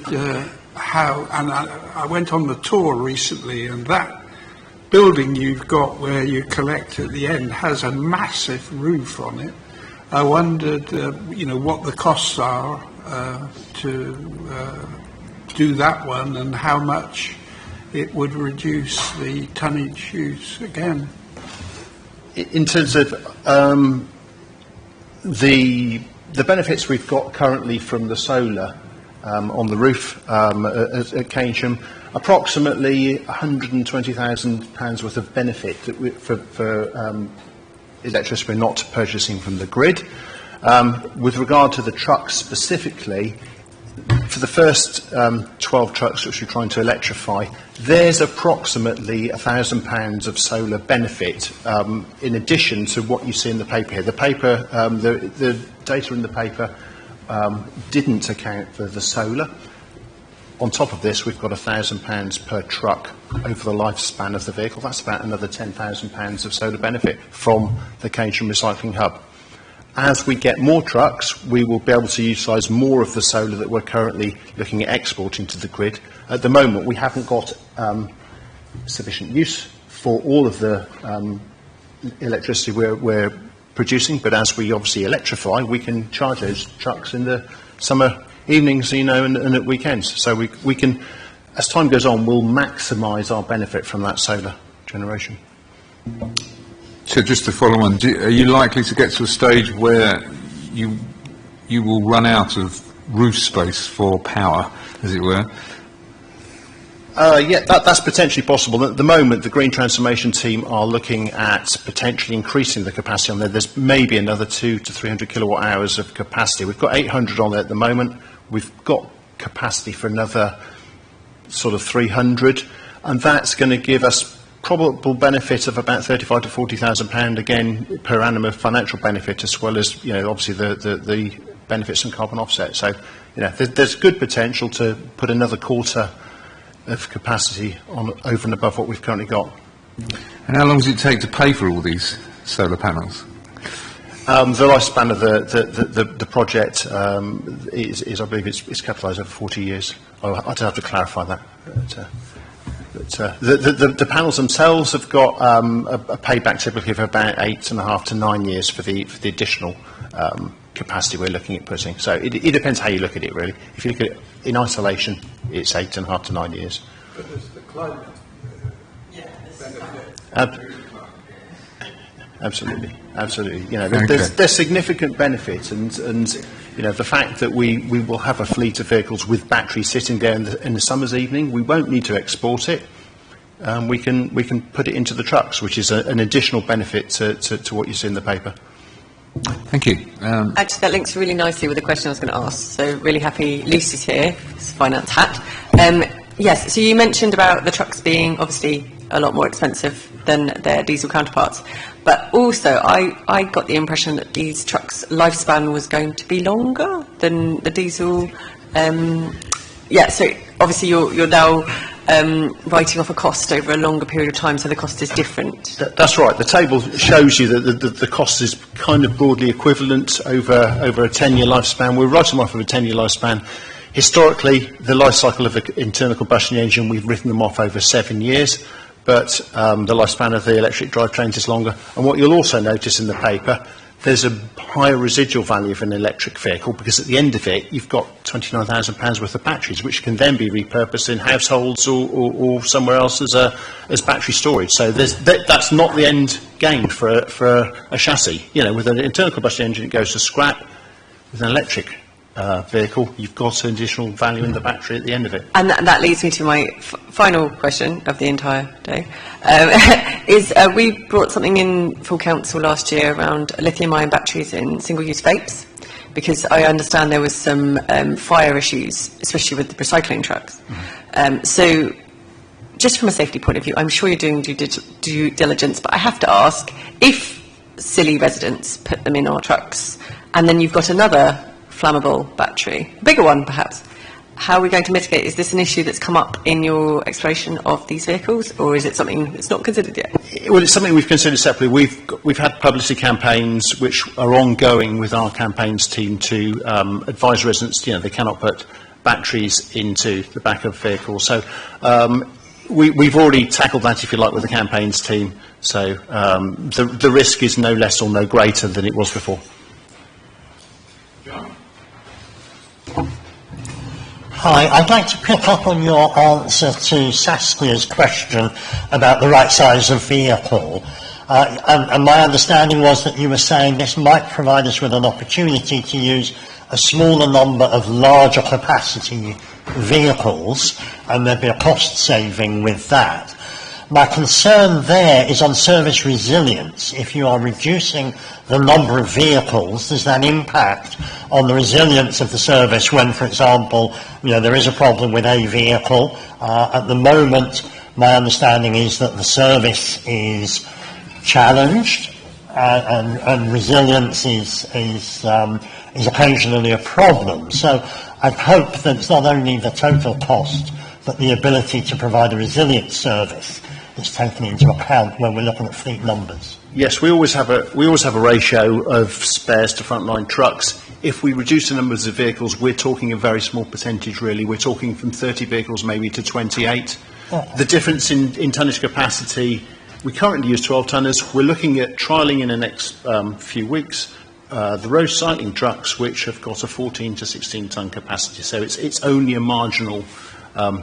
how, and I went on the tour recently, and that building you've got where you collect at the end has a massive roof on it. I wondered, you know, what the costs are to do that one and how much it would reduce the tonnage use again. In terms of the benefits we've got currently from the solar on the roof at Keynsham, approximately £120,000 worth of benefit for electricity we're not purchasing from the grid. With regard to the trucks specifically, for the first 12 trucks which we're trying to electrify, there's approximately £1,000 of solar benefit in addition to what you see in the paper here. The paper, the data in the paper didn't account for the solar. On top of this, we've got £1,000 per truck over the lifespan of the vehicle. That's about another £10,000 of solar benefit from the Keynsham Recycling Hub. As we get more trucks, we will be able to utilise more of the solar that we're currently looking at exporting to the grid. At the moment, we haven't got sufficient use for all of the electricity we're producing, but as we obviously electrify, we can charge those trucks in the summer evenings, you know, and at weekends. So we can, as time goes on, we'll maximise our benefit from that solar generation. So just to follow on, are you likely to get to a stage where you will run out of roof space for power, as it were? Yeah, that's potentially possible. At the moment, the Green Transformation team are looking at potentially increasing the capacity on there. There's maybe another 200 to 300 kilowatt hours of capacity. We've got 800 on there at the moment. We've got capacity for another sort of 300, and that's going to give us probable benefit of about £35,000 to £40,000 again per annum of financial benefit, as well as, you know, obviously the benefits from carbon offset. So, you know, there's good potential to put another quarter of capacity on over and above what we've currently got. And how long does it take to pay for all these solar panels? The lifespan of the project is, I believe, it's capitalised over 40 years. I'd have to clarify that. But the panels themselves have got a payback typically of about 8.5 to 9 years for the additional capacity we're looking at putting. So it depends how you look at it, really. If you look at it in isolation, it's 8.5 to 9 years. But there's the climate benefit. Absolutely, absolutely. You know, there's significant benefit, and you know, the fact that we will have a fleet of vehicles with batteries sitting there in the summer's evening, we won't need to export it. We can put it into the trucks, which is an additional benefit to what you see in the paper. Thank you. Actually, that links really nicely with the question I was going to ask. So really happy Lucy's here, his finance hat. Yes, so you mentioned about the trucks being obviously a lot more expensive than their diesel counterparts. But also, I got the impression that these trucks' lifespan was going to be longer than the diesel. Yeah, so obviously you're now writing off a cost over a longer period of time, so the cost is different. That's right. The table shows you that the cost is kind of broadly equivalent over a 10-year lifespan. We're writing them off of a 10-year lifespan. Historically, the life cycle of an internal combustion engine, we've written them off over 7 years. but the lifespan of the electric drivetrains is longer. And what you'll also notice in the paper, there's a higher residual value of an electric vehicle because at the end of it, you've got £29,000 worth of batteries, which can then be repurposed in households or somewhere else as battery storage. So that's not the end game for a chassis. You know, with an internal combustion engine, it goes to scrap. With an electric vehicle, you've got an additional value in the battery at the end of it. And that leads me to my final question of the entire day. We brought something in full council last year around lithium-ion batteries in single-use vapes, because I understand there was some fire issues, especially with the recycling trucks. So, just from a safety point of view, I'm sure you're doing due diligence, but I have to ask, if silly residents put them in our trucks, and then you've got another flammable battery, a bigger one perhaps, how are we going to mitigate? Is this an issue that's come up in your exploration of these vehicles, or is it something that's not considered yet? Well, it's something we've considered separately. We've had publicity campaigns which are ongoing with our campaigns team to advise residents, you know, they cannot put batteries into the back of vehicles. So we've already tackled that, if you like, with the campaigns team. So the risk is no less or no greater than it was before. Hi, I'd like to pick up on your answer to Saskia's question about the right size of vehicle. And my understanding was that you were saying this might provide us with an opportunity to use a smaller number of larger capacity vehicles, and there'd be a cost saving with that. My concern there is on service resilience. If you are reducing the number of vehicles, does that impact on the resilience of the service when, for example, you know, there is a problem with a vehicle? At the moment, my understanding is that the service is challenged and resilience is occasionally a problem. So I'd hope that it's not only the total cost, but the ability to provide a resilient service is taken into account when we're looking at fleet numbers. Yes, we always have a ratio of spares to frontline trucks. If we reduce the numbers of vehicles, we're talking a very small percentage, really. We're talking from 30 vehicles maybe to 28. The difference in tonnage capacity, we currently use 12 tonners. We're looking at trialling in the next few weeks the road cycling trucks, which have got a 14 to 16 tonne capacity. So it's only a marginal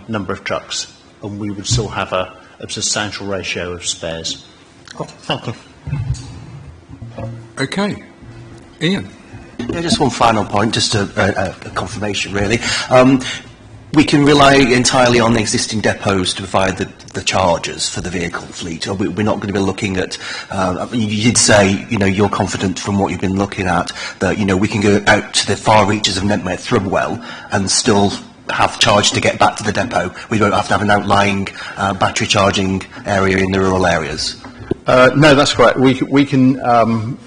number of trucks, and we would still have a substantial ratio of spares. Thank you. Okay. Ian. Yeah, just one final point, just a confirmation really. We can rely entirely on the existing depots to provide the chargers for the vehicle fleet. We're not going to be looking at, you did say, you know, you're confident from what you've been looking at that, you know, we can go out to the far reaches of Netmeth, Thrubwell and still have charge to get back to the depot. We don't have to have an outlying battery charging area in the rural areas. No, that's correct. We can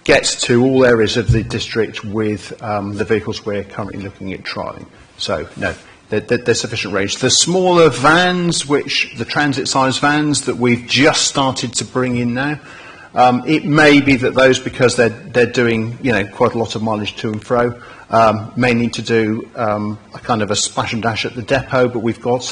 get to all areas of the district with the vehicles we're currently looking at trialling. So, no, there's sufficient range. The smaller vans, the transit-sized vans that we've just started to bring in now, it may be that those, because they're doing, you know, quite a lot of mileage to and fro, may need to do a kind of a splash and dash at the depot, but we've got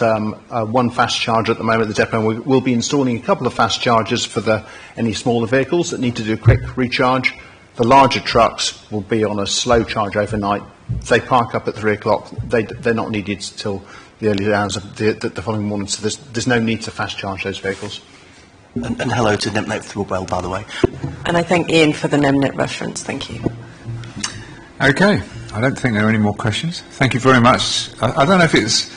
one fast charger at the moment at the depot, and we'll be installing a couple of fast chargers for any smaller vehicles that need to do a quick recharge. The larger trucks will be on a slow charge overnight. If they park up at 3 o'clock, they're not needed till the early hours of the following morning, so there's no need to fast charge those vehicles. And hello to Netmeth Thrubwell, by the way. And I thank Ian for the Nemnet reference. Thank you. Okay. I don't think there are any more questions. Thank you very much. I don't know if it's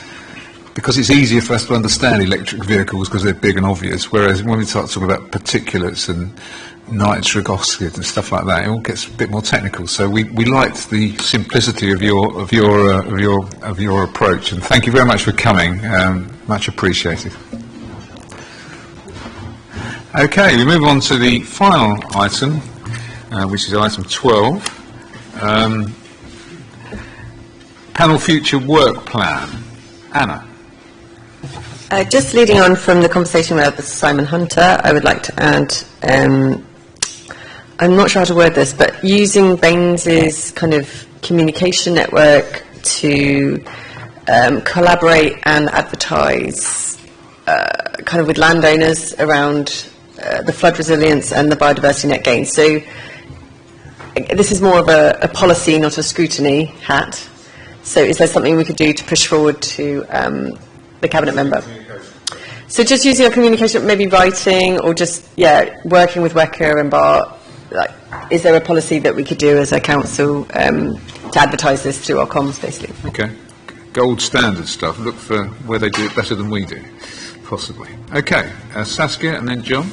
because it's easier for us to understand electric vehicles because they're big and obvious, whereas when we start talking about particulates and nitric oxide and stuff like that, it all gets a bit more technical. So we liked the simplicity of your approach, and thank you very much for coming. Much appreciated. Okay, we move on to the final item, which is item 12. Panel Future Work Plan. Anna. Just leading on from the conversation with Simon Hunter, I would like to add, I'm not sure how to word this, but using Baines's kind of communication network to collaborate and advertise kind of with landowners around the flood resilience and the biodiversity net gain. So this is more of a policy, not a scrutiny hat. So is there something we could do to push forward to the Cabinet member? So just using our communication, maybe writing, or just, working with WECA and BART, like, is there a policy that we could do as a council to advertise this through our comms, basically? Okay. Gold standard stuff. Look for where they do it better than we do, possibly. Okay. Saskia and then John.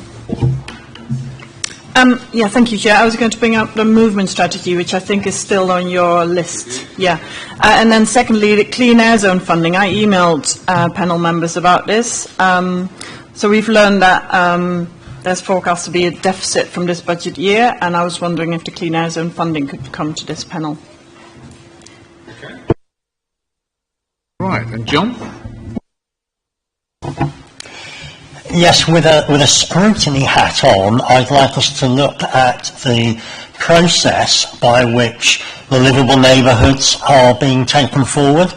Thank you, Chair. I was going to bring up the movement strategy, which I think is still on your list. And then secondly, the Clean Air Zone funding. I emailed panel members about this. So we've learned that there's forecast to be a deficit from this budget year, and I was wondering if the Clean Air Zone funding could come to this panel. Okay. Right, and John? Yes, with a scrutiny hat on, I'd like us to look at the process by which the livable neighbourhoods are being taken forward,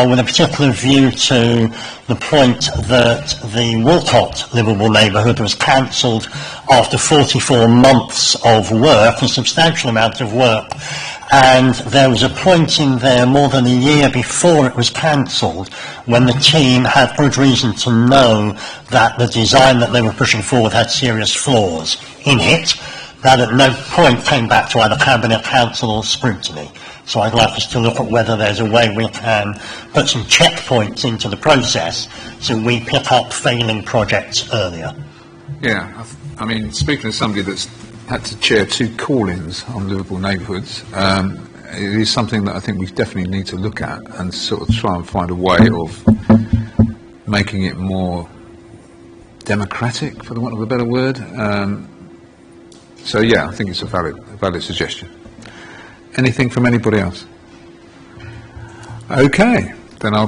with a particular view to the point that the Walcott livable neighbourhood was cancelled after 44 months of work, a substantial amount of work, and there was a point in there more than a year before it was cancelled when the team had good reason to know that the design that they were pushing forward had serious flaws in it, that at no point came back to either Cabinet, Council or scrutiny. So I'd like us to look at whether there's a way we can put some checkpoints into the process so we pick up failing projects earlier. Yeah, I mean, speaking as somebody that's had to chair 2 call-ins on livable neighbourhoods, it is something that I think we definitely need to look at and sort of try and find a way of making it more democratic, for the want of a better word. So yeah, I think it's a valid suggestion. Anything from anybody else? Okay, then I'll